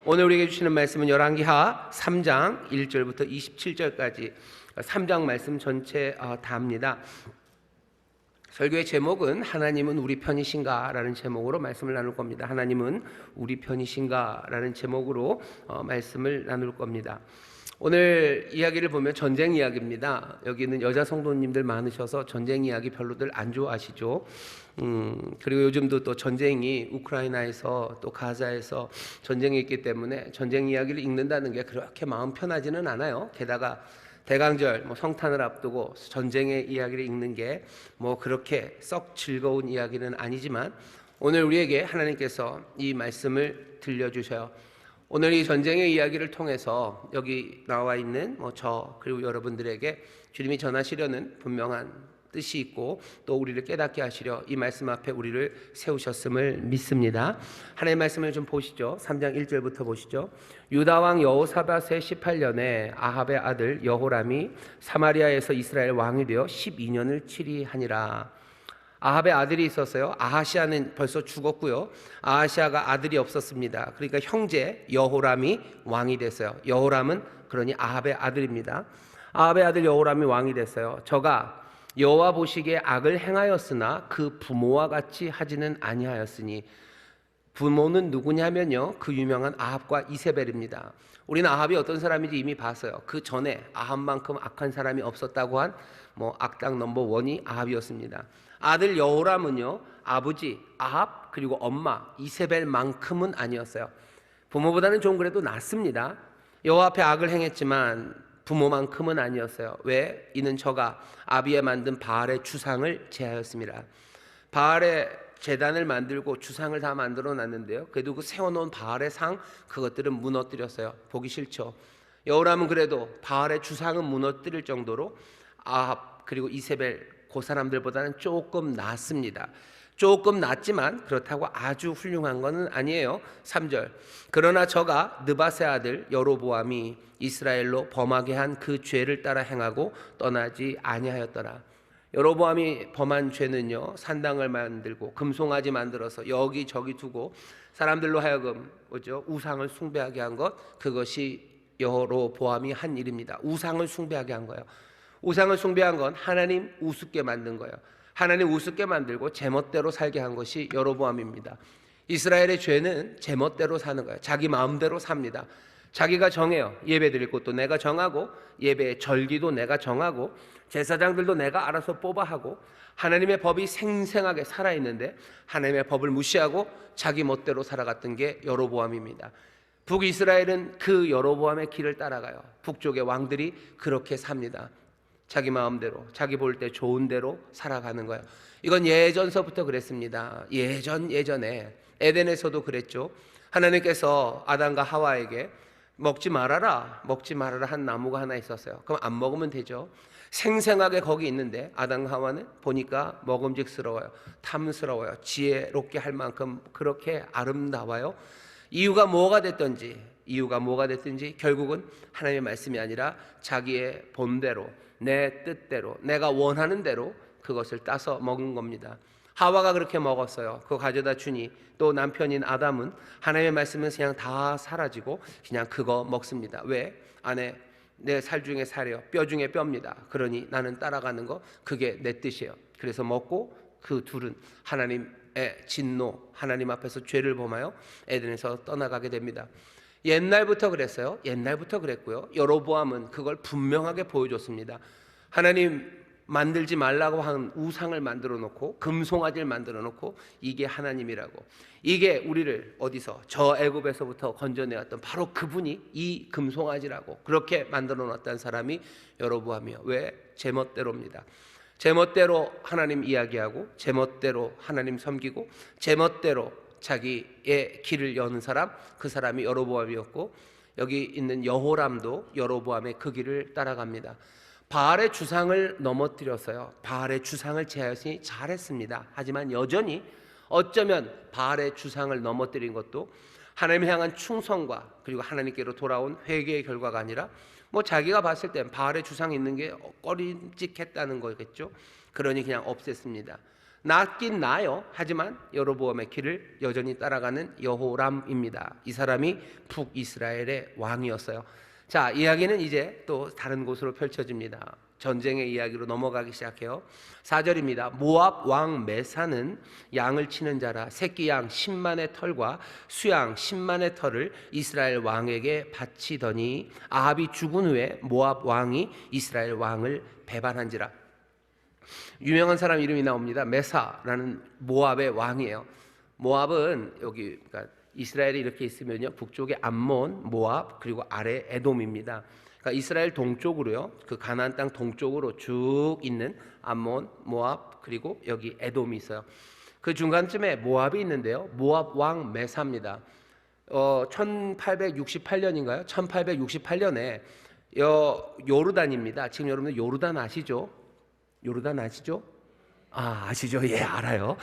오늘 우리에게 주시는 말씀은 열왕기하 3장 1절부터 27절까지 3장 말씀 전체 다입니다. 설교의 제목은 하나님은 우리 편이신가? 라는 제목으로 말씀을 나눌 겁니다. 하나님은 우리 편이신가? 라는 제목으로 말씀을 나눌 겁니다. 오늘 이야기를 보면 전쟁 이야기입니다. 여기는 여자 성도님들 많으셔서 전쟁 이야기 별로들 안 좋아하시죠. 그리고 요즘도 또 전쟁이 우크라이나에서 또 가자에서 전쟁이 있기 때문에 전쟁 이야기를 읽는다는 게 그렇게 마음 편하지는 않아요. 게다가 대강절 성탄을 앞두고 전쟁의 이야기를 읽는 게 그렇게 썩 즐거운 이야기는 아니지만 오늘 우리에게 하나님께서 이 말씀을 들려주셔요. 오늘 이 전쟁의 이야기를 통해서 여기 나와 있는 저 그리고 여러분들에게 주님이 전하시려는 분명한 뜻이 있고 또 우리를 깨닫게 하시려 이 말씀 앞에 우리를 세우셨음을 믿습니다. 하나님의 말씀을 좀 보시죠. 3장 1절부터 보시죠. 유다왕 여호사밧의 18년에 아합의 아들 여호람이 사마리아에서 이스라엘 왕이 되어 12년을 치리하니라. 아합의 아들이 있었어요. 아하시아는 벌써 죽었고요. 아하시아가 아들이 없었습니다. 그러니까 형제 여호람이 왕이 됐어요. 여호람은 그러니 아합의 아들입니다. 아합의 아들 여호람이 왕이 됐어요. 저가 여호와 보시기에 악을 행하였으나 그 부모와 같이 하지는 아니하였으니, 부모는 누구냐면요, 그 유명한 아합과 이세벨입니다. 우리는 아합이 어떤 사람인지 이미 봤어요. 그 전에 아합만큼 악한 사람이 없었다고 한 악당 넘버 원이 아합이었습니다. 아들 여호람은요, 아버지 아합 그리고 엄마 이세벨만큼은 아니었어요. 부모보다는 좀 그래도 낫습니다. 여호와 앞에 악을 행했지만 부모만큼은 아니었어요. 왜? 이는 저가 아비에 만든 바알의 주상을 제하였습니다. 바알의 제단을 만들고 주상을 다 만들어 놨는데요, 그래도 그 세워놓은 바알의 상, 그것들은 무너뜨렸어요. 보기 싫죠. 여호람은 그래도 바알의 주상은 무너뜨릴 정도로 아합 그리고 이세벨 그 사람들보다는 조금 낫습니다. 조금 낫지만 그렇다고 아주 훌륭한 것은 아니에요. 3절. 그러나 저가 느밧의 아들 여로보암이 이스라엘로 범하게 한 그 죄를 따라 행하고 떠나지 아니하였더라. 여로보암이 범한 죄는요, 산당을 만들고 금송아지 만들어서 여기저기 두고 사람들로 하여금 우상을 숭배하게 한 것, 그것이 여로보암이 한 일입니다. 우상을 숭배하게 한 거예요. 우상을 숭배한 건 하나님 우습게 만든 거예요. 하나님 우습게 만들고 제멋대로 살게 한 것이 여로보암입니다. 이스라엘의 죄는 제멋대로 사는 거예요. 자기 마음대로 삽니다. 자기가 정해요. 예배 드릴 곳도 내가 정하고, 예배의 절기도 내가 정하고, 제사장들도 내가 알아서 뽑아 하고, 하나님의 법이 생생하게 살아있는데 하나님의 법을 무시하고 자기 멋대로 살아갔던 게 여로보암입니다. 북이스라엘은 그 여로보암의 길을 따라가요. 북쪽의 왕들이 그렇게 삽니다. 자기 마음대로, 자기 볼 때 좋은 대로 살아가는 거예요. 이건 예전서부터 그랬습니다. 예전에 에덴에서도 그랬죠. 하나님께서 아담과 하와에게 먹지 말아라 한 나무가 하나 있었어요. 그럼 안 먹으면 되죠. 생생하게 거기 있는데 아담과 하와는 보니까 먹음직스러워요. 탐스러워요. 지혜롭게 할 만큼 그렇게 아름다워요. 이유가 뭐가 됐든지 결국은 하나님의 말씀이 아니라 자기의 본대로, 내 뜻대로, 내가 원하는 대로 그것을 따서 먹은 겁니다. 하와가 그렇게 먹었어요. 그거 가져다 주니 또 남편인 아담은 하나님의 말씀은 그냥 다 사라지고 그냥 그거 먹습니다. 왜? 안에 내 살 중에 살이요, 뼈 중에 뼈입니다. 그러니 나는 따라가는 거, 그게 내 뜻이에요. 그래서 먹고 그 둘은 하나님의 진노, 하나님 앞에서 죄를 범하여 에덴에서 떠나가게 됩니다. 옛날부터 그랬어요. 옛날부터 그랬고요. 여로보암은 그걸 분명하게 보여줬습니다. 하나님 만들지 말라고 한 우상을 만들어 놓고, 금송아지를 만들어 놓고, 이게 하나님이라고, 이게 우리를 어디서 저 애굽에서부터 건져내었던 바로 그분이 이 금송아지라고 그렇게 만들어 놨다는 사람이 여로보암이요. 왜? 제멋대로입니다. 제멋대로 하나님 이야기하고, 제멋대로 하나님 섬기고, 제멋대로 자기의 길을 여는 사람, 그 사람이 여로보암이었고, 여기 있는 여호람도 여로보암의 그 길을 따라갑니다. 바알의 주상을 넘어뜨렸어요. 바알의 주상을 제하였으니 잘했습니다. 하지만 여전히 어쩌면 바알의 주상을 넘어뜨린 것도 하나님을 향한 충성과 그리고 하나님께로 돌아온 회개의 결과가 아니라 자기가 봤을 땐 바알의 주상이 있는 게 꺼림직했다는 거겠죠. 그러니 그냥 없앴습니다. 낫긴 나요. 하지만 여로보암의 길을 여전히 따라가는 여호람입니다. 이 사람이 북이스라엘의 왕이었어요. 자, 이야기는 이제 또 다른 곳으로 펼쳐집니다. 전쟁의 이야기로 넘어가기 시작해요. 4절입니다. 모압 왕 메사는 양을 치는 자라 새끼 양 10만의 털과 수양 10만의 털을 이스라엘 왕에게 바치더니 아합이 죽은 후에 모압 왕이 이스라엘 왕을 배반한지라. 유명한 사람 이름이 나옵니다. 메사라는 모압의 왕이에요. 모압은 여기 그러니까 이스라엘이 이렇게 있으면요, 북쪽에 암몬, 모압, 그리고 아래 에돔입니다. 그러니까 이스라엘 동쪽으로요, 그 가나안 땅 동쪽으로 쭉 있는 암몬, 모압, 그리고 여기 에돔이 있어요. 그 중간쯤에 모압이 있는데요, 모압 왕 메사입니다. 1868년인가요? 1868년에 요르단입니다. 지금 여러분들 요르단 아시죠? 요르단 아시죠? 아시죠? 예, 알아요.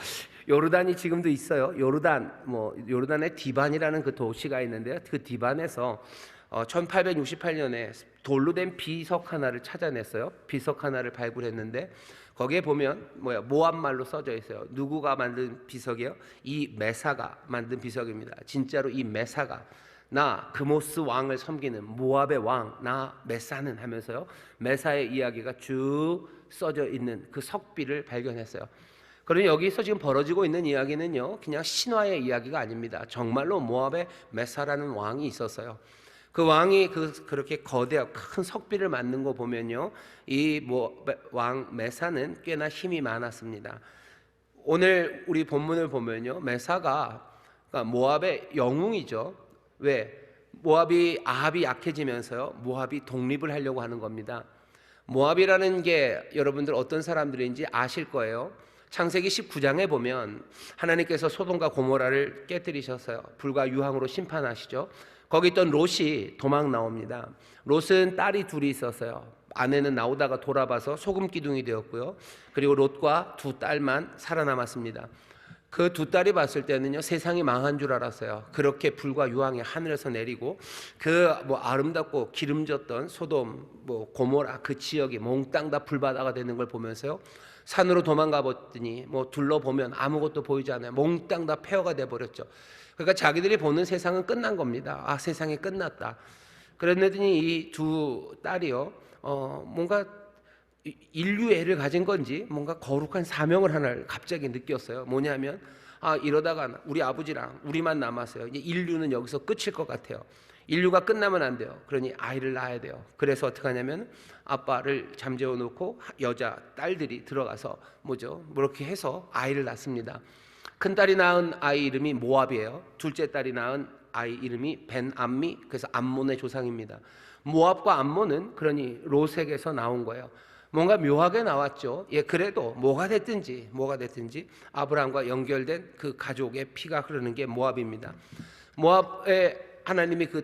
요르단이 지금도 있어요. 요르단의 디반이라는 그 도시가 있는데요. 그 디반에서 1868년에 돌로 된 비석 하나를 찾아냈어요. 비석 하나를 발굴했는데 거기에 보면 모압 말로 써져 있어요. 누구가 만든 비석이에요? 이 메사가 만든 비석입니다. 진짜로 이 메사가 나 그모스 왕을 섬기는 모압의 왕 나 메사는 하면서요, 메사의 이야기가 쭉 써져 있는 그 석비를 발견했어요. 그러니 여기서 지금 벌어지고 있는 이야기는요, 그냥 신화의 이야기가 아닙니다. 정말로 모압의 메사라는 왕이 있었어요. 그 왕이 그렇게 거대하고 큰 석비를 만든 거 보면요, 이 왕 메사는 꽤나 힘이 많았습니다. 오늘 우리 본문을 보면요, 메사가 그러니까 모압의 영웅이죠. 왜? 아합이 약해지면서요, 모압이 독립을 하려고 하는 겁니다. 모압이라는 게 여러분들 어떤 사람들인지 아실 거예요. 창세기 19장에 보면 하나님께서 소돔과 고모라를 깨뜨리셨어요. 불과 유황으로 심판하시죠. 거기 있던 롯이 도망 나옵니다. 롯은 딸이 둘이 있었어요. 아내는 나오다가 돌아봐서 소금 기둥이 되었고요. 그리고 롯과 두 딸만 살아남았습니다. 그 두 딸이 봤을 때는요, 세상이 망한 줄 알았어요. 그렇게 불과 유황이 하늘에서 내리고 그 아름답고 기름졌던 소돔 고모라 그 지역이 몽땅 다 불바다가 되는 걸 보면서요, 산으로 도망가 봤더니 둘러보면 아무것도 보이지 않아요. 몽땅 다 폐허가 돼 버렸죠. 그러니까 자기들이 보는 세상은 끝난 겁니다. 세상이 끝났다. 그랬더니 이 두 딸이요, 뭔가 인류애를 가진 건지 뭔가 거룩한 사명을 하나를 갑자기 느꼈어요. 뭐냐면 이러다가 우리 아버지랑 우리만 남았어요. 이제 인류는 여기서 끝일 것 같아요. 인류가 끝나면 안 돼요. 그러니 아이를 낳아야 돼요. 그래서 어떻게 하냐면 아빠를 잠재워 놓고 여자 딸들이 들어가서 그렇게 해서 아이를 낳습니다. 큰 딸이 낳은 아이 이름이 모압이에요. 둘째 딸이 낳은 아이 이름이 벤암미, 그래서 암몬의 조상입니다. 모압과 암몬은 그러니 롯에게서 나온 거예요. 뭔가 묘하게 나왔죠. 그래도 뭐가 됐든지 아브라함과 연결된 그 가족의 피가 흐르는 게 모압입니다. 모압의 하나님이 그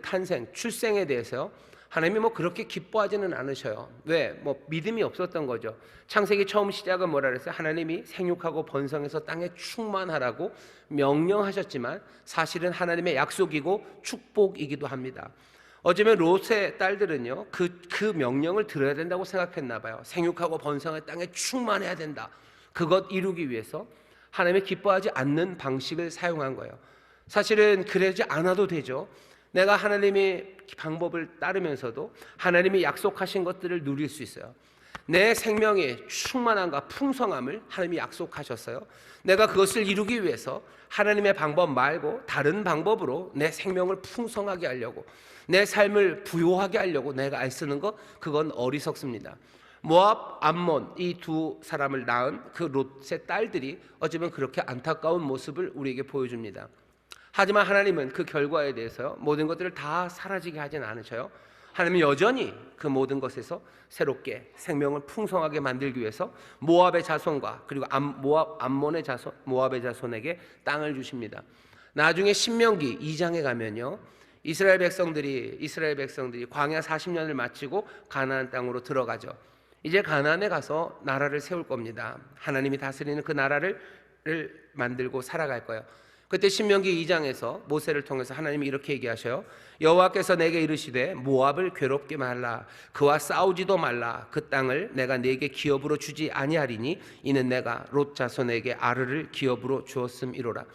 출생에 대해서 하나님이 그렇게 기뻐하지는 않으셔요. 왜? 믿음이 없었던 거죠. 창세기 처음 시작은 뭐라 그랬어요? 하나님이 생육하고 번성해서 땅에 충만하라고 명령하셨지만 사실은 하나님의 약속이고 축복이기도 합니다. 어쩌면 롯의 딸들은요, 그 명령을 들어야 된다고 생각했나 봐요. 생육하고 번성해 땅에 충만해야 된다. 그것 이루기 위해서 하나님이 기뻐하지 않는 방식을 사용한 거예요. 사실은 그러지 않아도 되죠. 내가 하나님의 방법을 따르면서도 하나님이 약속하신 것들을 누릴 수 있어요. 내 생명의 충만함과 풍성함을 하나님이 약속하셨어요. 내가 그것을 이루기 위해서 하나님의 방법 말고 다른 방법으로 내 생명을 풍성하게 하려고, 내 삶을 부요하게 하려고 내가 애쓰는 것, 그건 어리석습니다. 모압, 암몬 이 두 사람을 낳은 그 롯의 딸들이 어쩌면 그렇게 안타까운 모습을 우리에게 보여줍니다. 하지만 하나님은 그 결과에 대해서 모든 것들을 다 사라지게 하진 않으셔요. 하나님은 여전히 그 모든 것에서 새롭게 생명을 풍성하게 만들기 위해서 모압의 자손과 그리고 암몬의 자손, 모압의 자손에게 땅을 주십니다. 나중에 신명기 2장에 가면요, 이스라엘 백성들이 광야 40년을 마치고 가나안 땅으로 들어가죠. 이제 가나안에 가서 나라를 세울 겁니다. 하나님이 다스리는 그 나라를 만들고 살아갈 거예요. 그때 신명기 2장에서 모세를 통해서 하나님이 이렇게 얘기하셔요. 여호와께서 내게 이르시되 모압을 괴롭게 말라. 그와 싸우지도 말라. 그 땅을 내가 네게 기업으로 주지 아니하리니 이는 내가 롯 자손에게 아르를 기업으로 주었음이로라.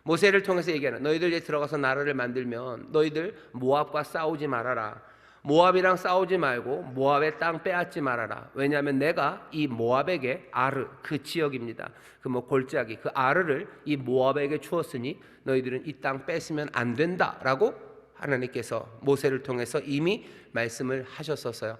모세를 통해서 얘기하는, 너희들 이제 들어가서 나라를 만들면 너희들 모압과 싸우지 말아라. 모압이랑 싸우지 말고 모압의 땅 빼앗지 말아라. 왜냐하면 내가 이 모압에게 아르, 그 지역입니다. 그 뭐 골짜기, 그 아르를 이 모압에게 주었으니 너희들은 이 땅 뺏으면 안 된다라고 하나님께서 모세를 통해서 이미 말씀을 하셨었어요.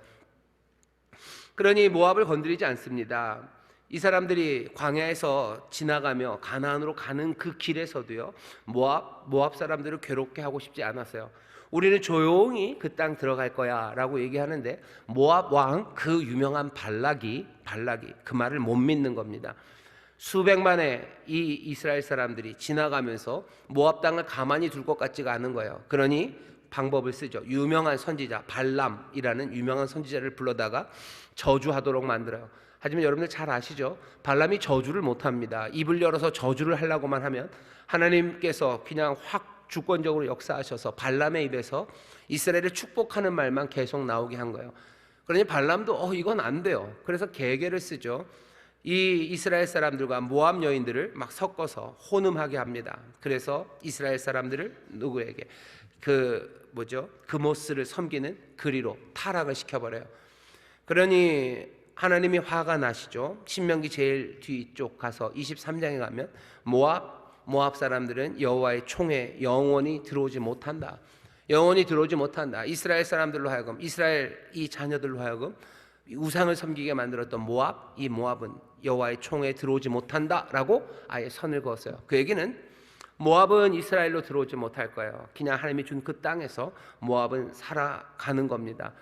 그러니 모압을 건드리지 않습니다. 이 사람들이 광야에서 지나가며 가나안으로 가는 그 길에서도요, 모압 사람들을 괴롭게 하고 싶지 않았어요. 우리는 조용히 그 땅 들어갈 거야 라고 얘기하는데, 모압 왕 그 유명한 발락이 그 말을 못 믿는 겁니다. 수백만의 이 이스라엘 사람들이 지나가면서 모압 땅을 가만히 둘 것 같지가 않은 거예요. 그러니 방법을 쓰죠. 유명한 선지자 발람이라는 유명한 선지자를 불러다가 저주하도록 만들어요. 하지만 여러분들 잘 아시죠? 발람이 저주를 못합니다. 입을 열어서 저주를 하려고만 하면 하나님께서 그냥 확 주권적으로 역사하셔서 발람의 입에서 이스라엘을 축복하는 말만 계속 나오게 한 거예요. 그러니 발람도 이건 안 돼요. 그래서 계계를 쓰죠. 이 이스라엘 사람들과 모압 여인들을 막 섞어서 혼음하게 합니다. 그래서 이스라엘 사람들을 누구에게? 그모스를 섬기는 그리로 타락을 시켜버려요. 그러니 하나님이 화가 나시죠. 신명기 제일 뒤쪽 가서 23장에 가면 모압 사람들은 여호와의 총에 영원히 들어오지 못한다. 영원히 들어오지 못한다. 이스라엘 사람들로 하여금, 이스라엘 이 자녀들로 하여금 우상을 섬기게 만들었던 이 모압은 여호와의 총에 들어오지 못한다라고 아예 선을 그었어요. 그 얘기는 모압은 이스라엘로 들어오지 못할 거예요. 그냥 하나님이 준 그 땅에서 모압은 살아가는 겁니다.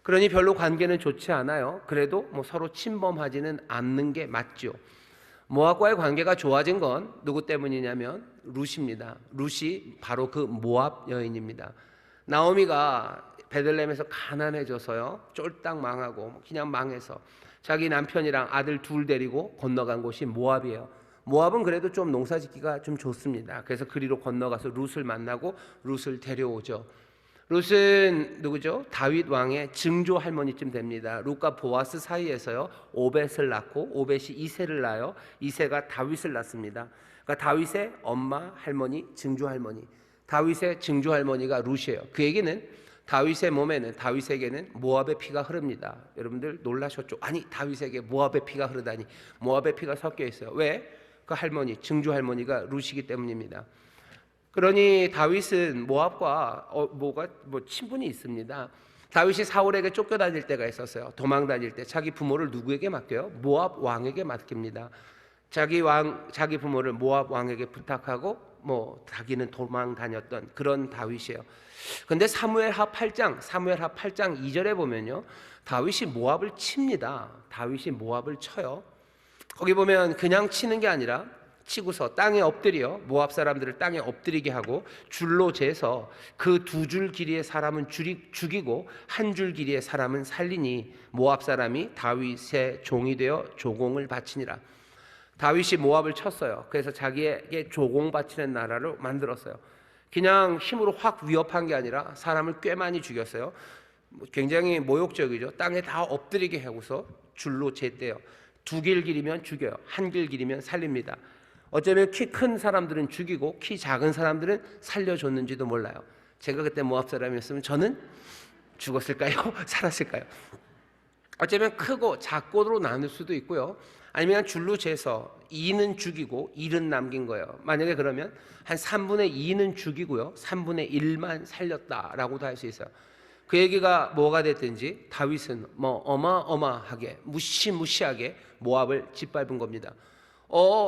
그러니 별로 관계는 좋지 않아요. 그래도 서로 침범하지는 않는 게 맞죠. 모압과의 관계가 좋아진 건 누구 때문이냐면 룻입니다. 룻이 바로 그 모압 여인입니다. 나오미가 베들레헴에서 가난해져서요, 쫄딱 망하고 그냥 망해서 자기 남편이랑 아들 둘 데리고 건너간 곳이 모압이에요. 모압은 그래도 좀 농사짓기가 좀 좋습니다. 그래서 그리로 건너가서 룻을 만나고 룻을 데려오죠. 룻은 누구죠? 다윗 왕의 증조 할머니쯤 됩니다. 룻과 보아스 사이에서요, 오벳을 낳고 오벳이 이새를 낳아요. 이새가 다윗을 낳습니다. 그러니까 다윗의 엄마, 할머니, 증조 할머니. 다윗의 증조 할머니가 룻이에요. 그 얘기는 다윗의 몸에는, 다윗에게는 모압의 피가 흐릅니다. 여러분들 놀라셨죠? 아니, 다윗에게 모압의 피가 흐르다니. 모압의 피가 섞여 있어요. 왜? 그 할머니, 증조 할머니가 룻이기 때문입니다. 그러니 다윗은 모압과 친분이 있습니다. 다윗이 사울에게 쫓겨다닐 때가 있었어요. 도망 다닐 때 자기 부모를 누구에게 맡겨요? 모압 왕에게 맡깁니다. 자기 부모를 모압 왕에게 부탁하고 자기는 도망 다녔던 그런 다윗이에요. 근데 사무엘하 8장 2절에 보면요, 다윗이 모압을 칩니다. 다윗이 모압을 쳐요. 거기 보면 그냥 치는 게 아니라 치고서 땅에 엎드려 모압 사람들을 땅에 엎드리게 하고 줄로 재서 그 2줄 길이의 사람은 죽이고 1줄 길이의 사람은 살리니 모압 사람이 다윗의 종이 되어 조공을 바치니라. 다윗이 모압을 쳤어요. 그래서 자기에게 조공 바치는 나라로 만들었어요. 그냥 힘으로 확 위협한 게 아니라 사람을 꽤 많이 죽였어요. 굉장히 모욕적이죠. 땅에 다 엎드리게 하고서 줄로 쟀대요. 2길 길이면 죽여요. 1길 길이면 살립니다. 어쩌면 키 큰 사람들은 죽이고 키 작은 사람들은 살려줬는지도 몰라요. 제가 그때 모압 사람이었으면 저는 죽었을까요? 살았을까요? 어쩌면 크고 작고로 나눌 수도 있고요. 아니면 줄로 재서 2는 죽이고 1은 남긴 거예요. 만약에 그러면 한 3분의 2는 죽이고요, 3분의 1만 살렸다라고도 할 수 있어요. 그 얘기가 뭐가 됐든지 다윗은 어마어마하게 무시무시하게 모압을 짓밟은 겁니다.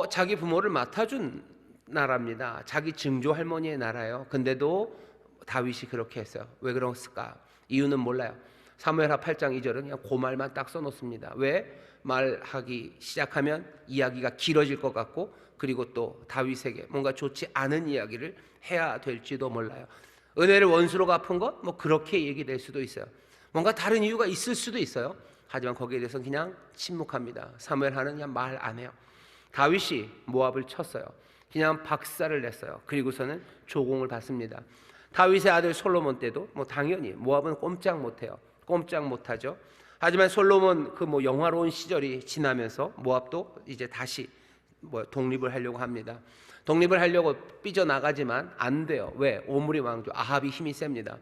자기 부모를 맡아준 나라입니다. 자기 증조 할머니의 나라예요. 근데도 다윗이 그렇게 했어요. 왜 그랬을까? 이유는 몰라요. 사무엘하 8장 2절은 그냥 그 말만 딱 써놓습니다. 왜? 말하기 시작하면 이야기가 길어질 것 같고, 그리고 또 다윗에게 뭔가 좋지 않은 이야기를 해야 될지도 몰라요. 은혜를 원수로 갚은 것? 그렇게 얘기될 수도 있어요. 뭔가 다른 이유가 있을 수도 있어요. 하지만 거기에 대해서는 그냥 침묵합니다. 사무엘하는 그냥 말 안 해요. 다윗이 모압을 쳤어요. 그냥 박살을 냈어요. 그리고서는 조공을 받습니다. 다윗의 아들 솔로몬 때도 당연히 모압은 꼼짝 못해요. 꼼짝 못하죠. 하지만 솔로몬 그 영화로운 시절이 지나면서 모압도 이제 다시 독립을 하려고 합니다. 독립을 하려고 삐져나가지만 안 돼요. 왜? 오므리 왕조 아합이 힘이 셉니다.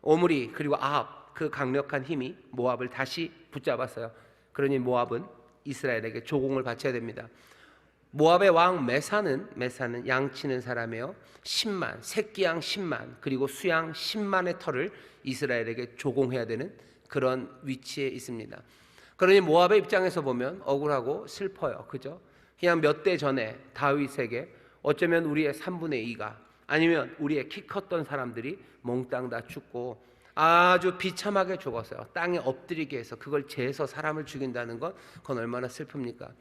오므리 그리고 아합 그 강력한 힘이 모압을 다시 붙잡았어요. 그러니 모압은 이스라엘에게 조공을 바쳐야 됩니다. 모압의 왕 메사는 양 치는 사람이에요. 10만 새끼 양 10만 그리고 수양 10만의 털을 이스라엘에게 조공해야 되는 그런 위치에 있습니다. 그러니 모압의 입장에서 보면 억울하고 슬퍼요. 그죠? 그냥 몇 대 전에 다윗에게 어쩌면 우리의 3분의 2가 아니면 우리의 키 컸던 사람들이 몽땅 다 죽고 아주 비참하게 죽었어요. 땅에 엎드리게 해서 그걸 재서 사람을 죽인다는 건 그건 얼마나 슬픕니까?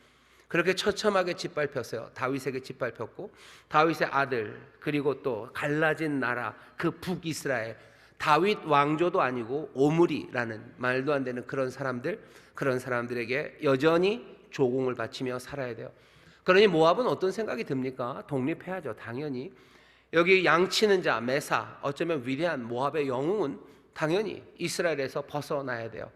그렇게 처참하게 짓밟혔어요. 다윗에게 짓밟혔고 다윗의 아들 그리고 또 갈라진 나라 그 북이스라엘 다윗 왕조도 아니고 오므리라는 말도 안 되는 그런 사람들에게 여전히 조공을 바치며 살아야 돼요. 그러니 모압은 어떤 생각이 듭니까? 독립해야죠. 당연히. 여기 양치는 자 메사 어쩌면 위대한 모압의 영웅은 당연히 이스라엘에서 벗어나야 돼요.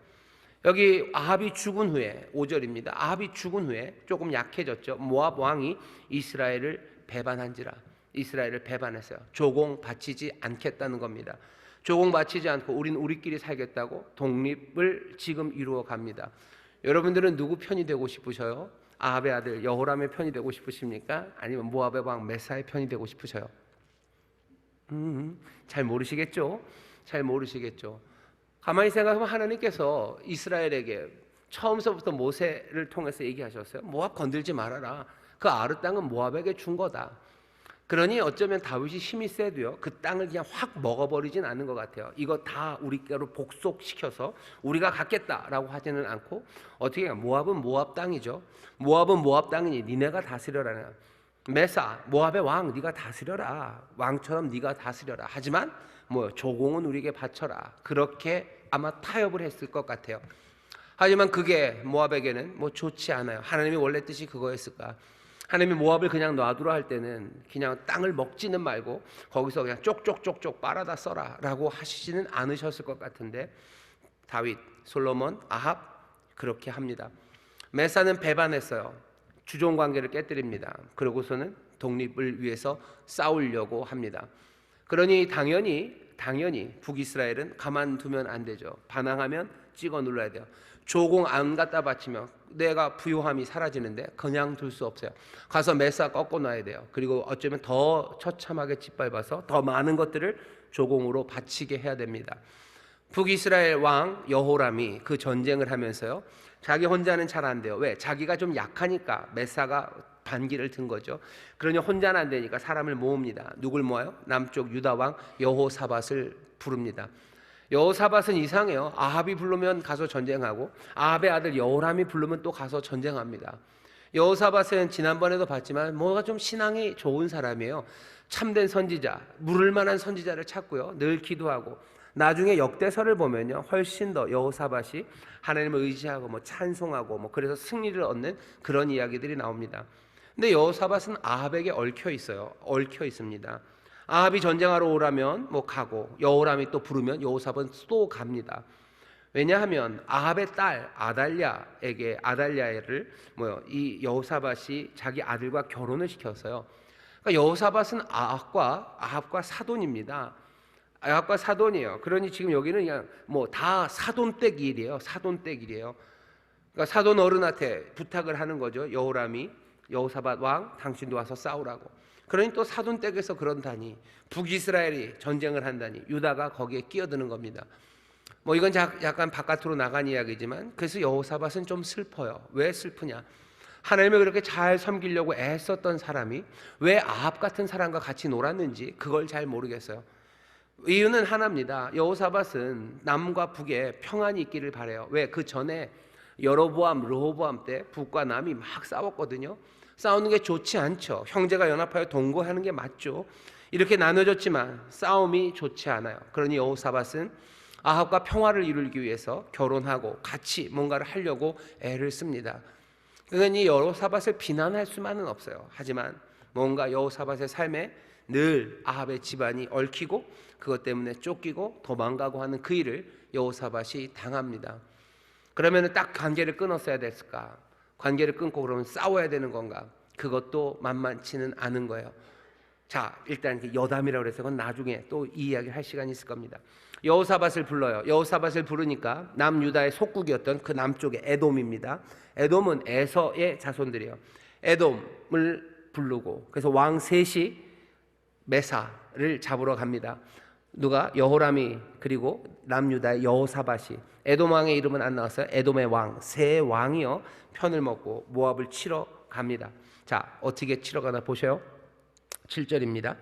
여기 아합이 죽은 후에 5절입니다. 아합이 죽은 후에 조금 약해졌죠. 모압 왕이 이스라엘을 배반한지라 이스라엘을 배반했어요. 조공 바치지 않겠다는 겁니다. 조공 바치지 않고 우리끼리 살겠다고 독립을 지금 이루어 갑니다. 여러분들은 누구 편이 되고 싶으셔요? 아합의 아들 여호람의 편이 되고 싶으십니까? 아니면 모압의 왕 메사의 편이 되고 싶으셔요? 잘 모르시겠죠? 잘 모르시겠죠? 가만히 생각하면 하나님께서 이스라엘에게 처음서부터 모세를 통해서 얘기하셨어요. 모압 건들지 말아라. 그 아르 땅은 모압에게 준 거다. 그러니 어쩌면 다윗이 힘이 세도요 그 땅을 그냥 확 먹어버리진 않는 것 같아요. 이거 다 우리께로 복속시켜서 우리가 갖겠다라고 하지는 않고 어떻게 해요? 모압은 모압 땅이죠. 모압은 모압 땅이니 니네가 다스려라. 메사 모압의 왕 네가 다스려라. 왕처럼 네가 다스려라. 하지만 조공은 우리에게 바쳐라. 그렇게 아마 타협을 했을 것 같아요. 하지만 그게 모압에게는 좋지 않아요. 하나님이 원래 뜻이 그거였을까? 하나님이 모압을 그냥 놔두라 할 때는 그냥 땅을 먹지는 말고 거기서 그냥 쪽쪽쪽쪽 빨아다 써라 라고 하시지는 않으셨을 것 같은데 다윗, 솔로몬, 아합 그렇게 합니다. 메사는 배반했어요. 주종관계를 깨뜨립니다. 그러고서는 독립을 위해서 싸우려고 합니다. 그러니 당연히 북이스라엘은 가만두면 안 되죠. 반항하면 찍어 눌러야 돼요. 조공 안 갖다 바치면 내가 부요함이 사라지는데 그냥 둘 수 없어요. 가서 메사 꺾어놔야 돼요. 그리고 어쩌면 더 처참하게 짓밟아서 더 많은 것들을 조공으로 바치게 해야 됩니다. 북이스라엘 왕 여호람이 그 전쟁을 하면서요 자기 혼자는 잘 안 돼요. 왜? 자기가 좀 약하니까 메사가 반기를 든 거죠. 그러니 혼자는 안 되니까 사람을 모읍니다. 누굴 모아요? 남쪽 유다 왕 여호사밧을 부릅니다. 여호사밧은 이상해요. 아합이 부르면 가서 전쟁하고 아합의 아들 여호람이 부르면 또 가서 전쟁합니다. 여호사밧은 지난번에도 봤지만 뭐가 좀 신앙이 좋은 사람이에요. 참된 선지자, 물을 만한 선지자를 찾고요. 늘 기도하고 나중에 역대서를 보면요. 훨씬 더 여호사밧이 하나님을 의지하고 찬송하고 그래서 승리를 얻는 그런 이야기들이 나옵니다. 근데 여호사밧은 아합에게 얽혀 있어요. 얽혀 있습니다. 아합이 전쟁하러 오라면 가고 여호람이 또 부르면 여호사밧은 또 갑니다. 왜냐하면 아합의 딸 아달랴를 이 여호사밧이 자기 아들과 결혼을 시켰어요. 그러니까 여호사밧은 아합과 사돈입니다. 아합과 사돈이에요. 그러니 지금 여기는 그냥 다 사돈댁이래요. 사돈댁이래요. 그러니까 사돈 어른한테 부탁을 하는 거죠. 여호사밧 왕 당신도 와서 싸우라고. 그러니 또 사돈댁에서 그런다니 북이스라엘이 전쟁을 한다니 유다가 거기에 끼어드는 겁니다. 이건 약간 바깥으로 나간 이야기지만 그래서 여호사밧은 좀 슬퍼요. 왜 슬프냐? 하나님을 그렇게 잘 섬기려고 애썼던 사람이 왜 아합 같은 사람과 같이 놀았는지 그걸 잘 모르겠어요. 이유는 하나입니다. 여호사밧은 남과 북에 평안이 있기를 바래요. 왜? 그 전에 여로보암, 르호보암 때 북과 남이 막 싸웠거든요. 싸우는 게 좋지 않죠. 형제가 연합하여 동거하는 게 맞죠. 이렇게 나눠졌지만 싸움이 좋지 않아요. 그러니 여호사밧은 아합과 평화를 이루기 위해서 결혼하고 같이 뭔가를 하려고 애를 씁니다. 그러니 여호사밧을 비난할 수만은 없어요. 하지만 뭔가 여호사밧의 삶에 늘 아합의 집안이 얽히고 그것 때문에 쫓기고 도망가고 하는 그 일을 여호사밧이 당합니다. 그러면 딱 관계를 끊었어야 됐을까? 관계를 끊고 그러면 싸워야 되는 건가? 그것도 만만치는 않은 거예요. 자, 일단 여담이라고 해서 그건 나중에 또 이 이야기를 할 시간이 있을 겁니다. 여호사밧을 불러요. 여호사밧을 부르니까 남유다의 속국이었던 그 남쪽의 에돔입니다. 에돔은 에서의 자손들이에요. 에돔을 부르고 그래서 왕 셋이 메사를 잡으러 갑니다. 누가? 여호람이, 그리고 남유다의 여호사밧이. 에돔 왕의 이름은 안 나왔어요. 에돔의 왕, 세 왕이요 편을 먹고 모압을 치러 갑니다. 자, 어떻게 치러 가나 보셔요. 7절입니다.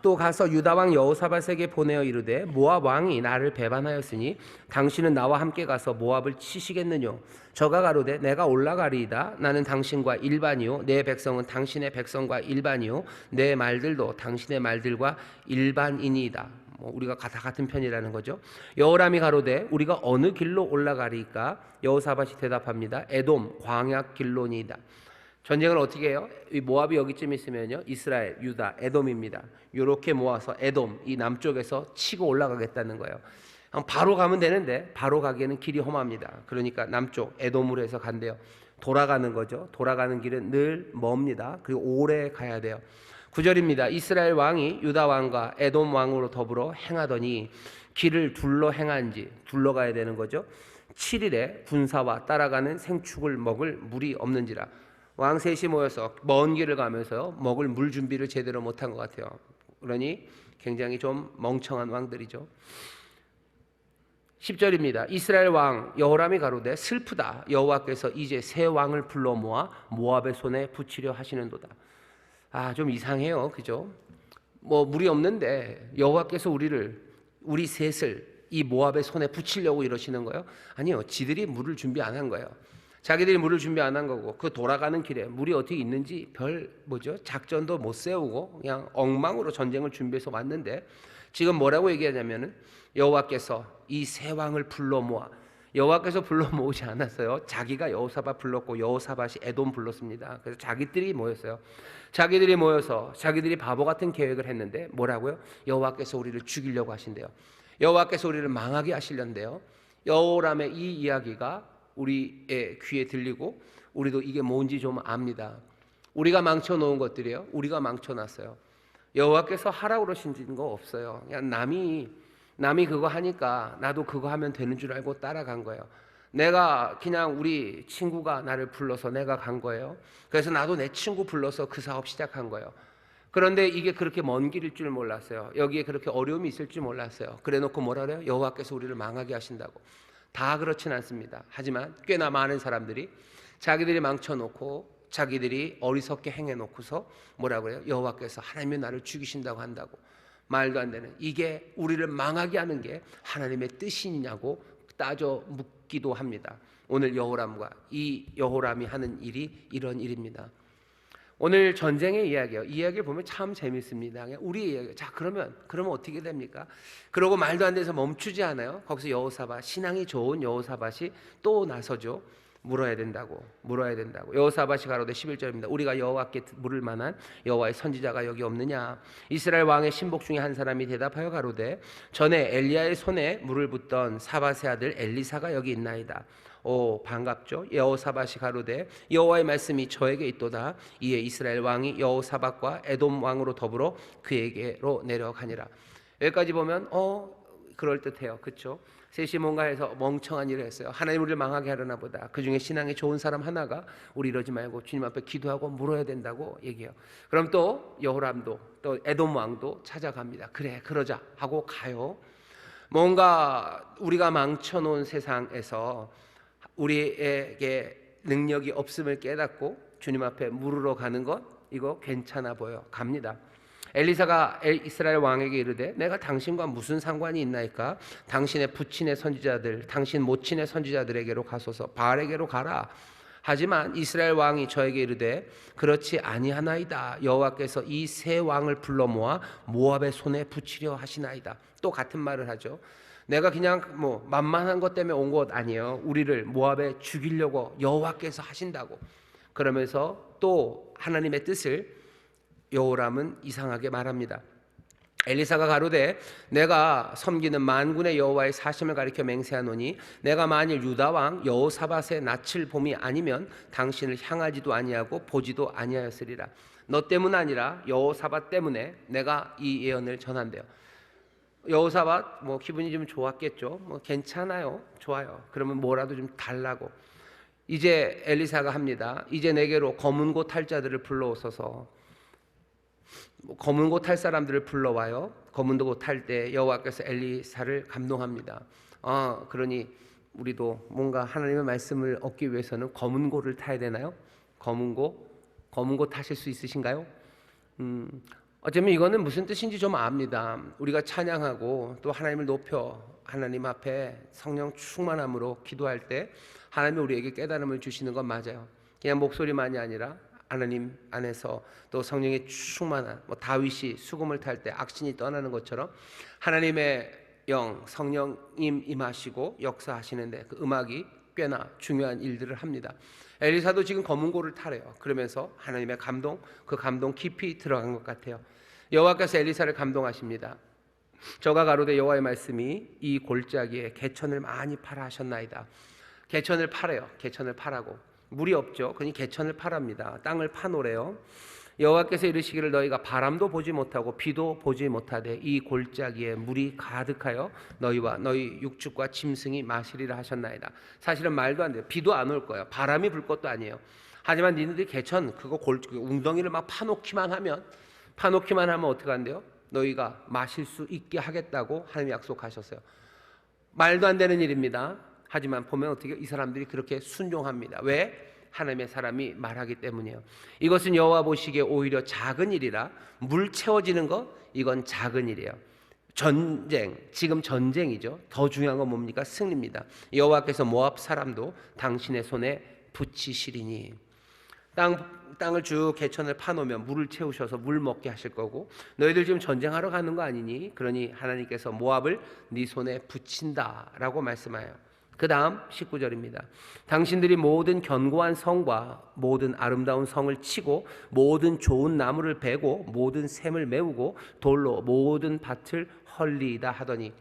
또 가서 유다 왕 여호사밧에게 보내어 이르되 모압 왕이 나를 배반하였으니 당신은 나와 함께 가서 모압을 치시겠느뇨? 저가 가로되 내가 올라가리이다. 나는 당신과 일반이요 내 백성은 당신의 백성과 일반이요 내 말들도 당신의 말들과 일반이니이다. 우리가 다 같은 편이라는 거죠. 여호람이 가로되 우리가 어느 길로 올라가리까? 여호사밧이 대답합니다. 에돔 광야 길로니이다. 전쟁을 어떻게 해요? 이 모압이 여기쯤 있으면요 이스라엘, 유다, 에돔입니다. 이렇게 모아서 에돔 이 남쪽에서 치고 올라가겠다는 거예요. 바로 가면 되는데 바로 가기에는 길이 험합니다. 그러니까 남쪽 에돔으로 해서 간대요. 돌아가는 거죠. 돌아가는 길은 늘 멉니다. 그리고 오래 가야 돼요. 9절입니다. 이스라엘 왕이 유다 왕과 에돔 왕으로 더불어 행하더니 길을 둘러 행한지, 둘러가야 되는 거죠. 7일에 군사와 따라가는 생축을 먹을 물이 없는지라. 왕 셋이 모여서 먼 길을 가면서 먹을 물 준비를 제대로 못한 것 같아요. 그러니 굉장히 좀 멍청한 왕들이죠. 10절입니다. 이스라엘 왕 여호람이 가로되 슬프다. 여호와께서 이제 새 왕을 불러 모아 모압의 손에 붙이려 하시는도다. 좀 이상해요. 그죠? 물이 없는데 여호와께서 우리 셋을 이 모압의 손에 붙이려고 이러시는 거예요? 아니요. 지들이 물을 준비 안 한 거예요. 자기들이 물을 준비 안 한 거고 그 돌아가는 길에 물이 어떻게 있는지 작전도 못 세우고 그냥 엉망으로 전쟁을 준비해서 왔는데 지금 뭐라고 얘기하냐면은 여호와께서 이 새 왕을 불러 모아. 여호와께서 불러 모으지 않았어요. 자기가 여호사밧 불렀고 여호사밧이 에돔 불렀습니다. 그래서 자기들이 모였어요. 자기들이 모여서 자기들이 바보 같은 계획을 했는데 뭐라고요? 여호와께서 우리를 죽이려고 하신대요. 여호와께서 우리를 망하게 하시려는데요. 여호람의 이 이야기가 우리의 귀에 들리고 우리도 이게 뭔지 좀 압니다. 우리가 망쳐놓은 것들이에요. 우리가 망쳐놨어요. 여호와께서 하라고 그러신 거 없어요. 그냥 남이 그거 하니까 나도 그거 하면 되는 줄 알고 따라간 거예요. 내가 그냥 우리 친구가 나를 불러서 내가 간 거예요. 그래서 나도 내 친구 불러서 그 사업 시작한 거예요. 그런데 이게 그렇게 먼 길일 줄 몰랐어요. 여기에 그렇게 어려움이 있을 줄 몰랐어요. 그래놓고 뭐라 그래요? 여호와께서 우리를 망하게 하신다고. 다 그렇진 않습니다. 하지만 꽤나 많은 사람들이 자기들이 망쳐놓고 자기들이 어리석게 행해놓고서 뭐라고 해요? 여호와께서 하나님이 나를 죽이신다고 한다고. 말도 안 되는, 이게 우리를 망하게 하는 게 하나님의 뜻이냐고 따져 묻기도 합니다. 오늘 여호람과 이 여호람이 하는 일이 이런 일입니다. 오늘 전쟁의 이야기요. 이 이야기를 보면 참 재밌습니다. 우리의 이야기. 자, 그러면 어떻게 됩니까? 그러고 말도 안 돼서 멈추지 않아요. 거기서 여호사밧, 신앙이 좋은 여호사밧이 또 나서죠. 물어야 된다고. 여호사밧이 가로되 11절입니다. 우리가 여호와께 물을 만한 여호와의 선지자가 여기 없느냐? 이스라엘 왕의 신복 중에 한 사람이 대답하여 가로되 전에 엘리야의 손에 물을 붓던 사밧의 아들 엘리사가 여기 있나이다. 오, 반갑죠? 여호사밧이 가로되 여호와의 말씀이 저에게 있도다. 이에 이스라엘 왕이 여호사밧과 에돔 왕으로 더불어 그에게로 내려가니라. 여기까지 보면 그럴듯해요. 그렇죠? 셋이 뭔가 해서 멍청한 일을 했어요. 하나님 우리를 망하게 하려나 보다. 그중에 신앙이 좋은 사람 하나가 우리 이러지 말고 주님 앞에 기도하고 물어야 된다고 얘기해요. 그럼 또 여호람도 또 에돔 왕도 찾아갑니다. 그래 그러자 하고 가요. 뭔가 우리가 망쳐놓은 세상에서 우리에게 능력이 없음을 깨닫고 주님 앞에 물으러 가는 것, 이거 괜찮아 보여. 갑니다. 엘리사가 이스라엘 왕에게 이르되 내가 당신과 무슨 상관이 있나이까? 당신의 부친의 선지자들, 당신 모친의 선지자들에게로 가소서. 바알에게로 가라. 하지만 이스라엘 왕이 저에게 이르되 그렇지 아니하나이다. 여호와께서 이 세 왕을 불러 모아 모압의 손에 붙이려 하시나이다. 또 같은 말을 하죠. 내가 그냥 만만한 것 때문에 온 것 아니에요. 우리를 모압에 죽이려고 여호와께서 하신다고. 그러면서 또 하나님의 뜻을 여호람은 이상하게 말합니다. 엘리사가 가로되 내가 섬기는 만군의 여호와의 사심을 가리켜 맹세하노니 내가 만일 유다 왕 여호사밧의 낯을 봄이 아니면 당신을 향하지도 아니하고 보지도 아니하였으리라. 너 때문 아니라 여호사밧 때문에 내가 이 예언을 전한대요. 여호사밧 뭐 기분이 좀 좋았겠죠. 뭐 괜찮아요, 좋아요. 그러면 뭐라도 좀 달라고. 이제 엘리사가 합니다. 이제 내게로 검은 고 탈 자들을 불러오소서. 검은 고 탈 사람들을 불러와요. 검은 고 탈 때 여호와께서 엘리사를 감동합니다. 그러니 우리도 뭔가 하나님의 말씀을 얻기 위해서는 검은 고를 타야 되나요? 검은 고 타실 수 있으신가요? 어쩌면 이거는 무슨 뜻인지 좀 압니다. 우리가 찬양하고 또 하나님을 높여 하나님 앞에 성령 충만함으로 기도할 때 하나님이 우리에게 깨달음을 주시는 건 맞아요. 그냥 목소리만이 아니라 하나님 안에서 또 성령의 충만한, 다윗이 수금을 탈 때 악신이 떠나는 것처럼 하나님의 영 성령님 임하시고 역사하시는데 그 음악이 꽤나 중요한 일들을 합니다. 엘리사도 지금 검은 고를 타래요. 그러면서 하나님의 감동, 그 감동 깊이 들어간 것 같아요. 여호와께서 엘리사를 감동하십니다. 저가 가로되 여호와의 말씀이 이 골짜기에 개천을 많이 파라 하셨나이다. 개천을 파래요. 개천을 파라고. 물이 없죠. 그러니 개천을 파랍니다. 땅을 파노래요. 여호와께서 이르시기를 너희가 바람도 보지 못하고 비도 보지 못하되 이 골짜기에 물이 가득하여 너희와 너희 육축과 짐승이 마시리라 하셨나이다. 사실은 말도 안 돼요. 비도 안 올 거예요. 바람이 불 것도 아니에요. 하지만 니네들이 개천 그거 웅덩이를 막 파놓기만 하면 어떻게 한대요? 너희가 마실 수 있게 하겠다고 하나님이 약속하셨어요. 말도 안 되는 일입니다. 하지만 보면 어떻게 이 사람들이 그렇게 순종합니다. 왜? 하나님의 사람이 말하기 때문이에요. 이것은 여호와 보시기에 오히려 작은 일이라. 물 채워지는 것, 이건 작은 일이에요. 전쟁, 지금 전쟁이죠. 더 중요한 건 뭡니까? 승리입니다. 여호와께서 모압 사람도 당신의 손에 붙이시리니. 땅을 쭉 개천을 파놓으면 물을 채우셔서 물 먹게 하실 거고, 너희들 지금 전쟁하러 가는 거 아니니? 그러니 하나님께서 모압을 네 손에 붙인다라고 말씀하여요. 그 다음 19절입니다. 당신들이 모든 견고한 성과 모든 아름다운 성을 치고 모든 좋은 나무를 베고 모든 샘을 메우고 돌로 모든 밭을 헐리다 하더니.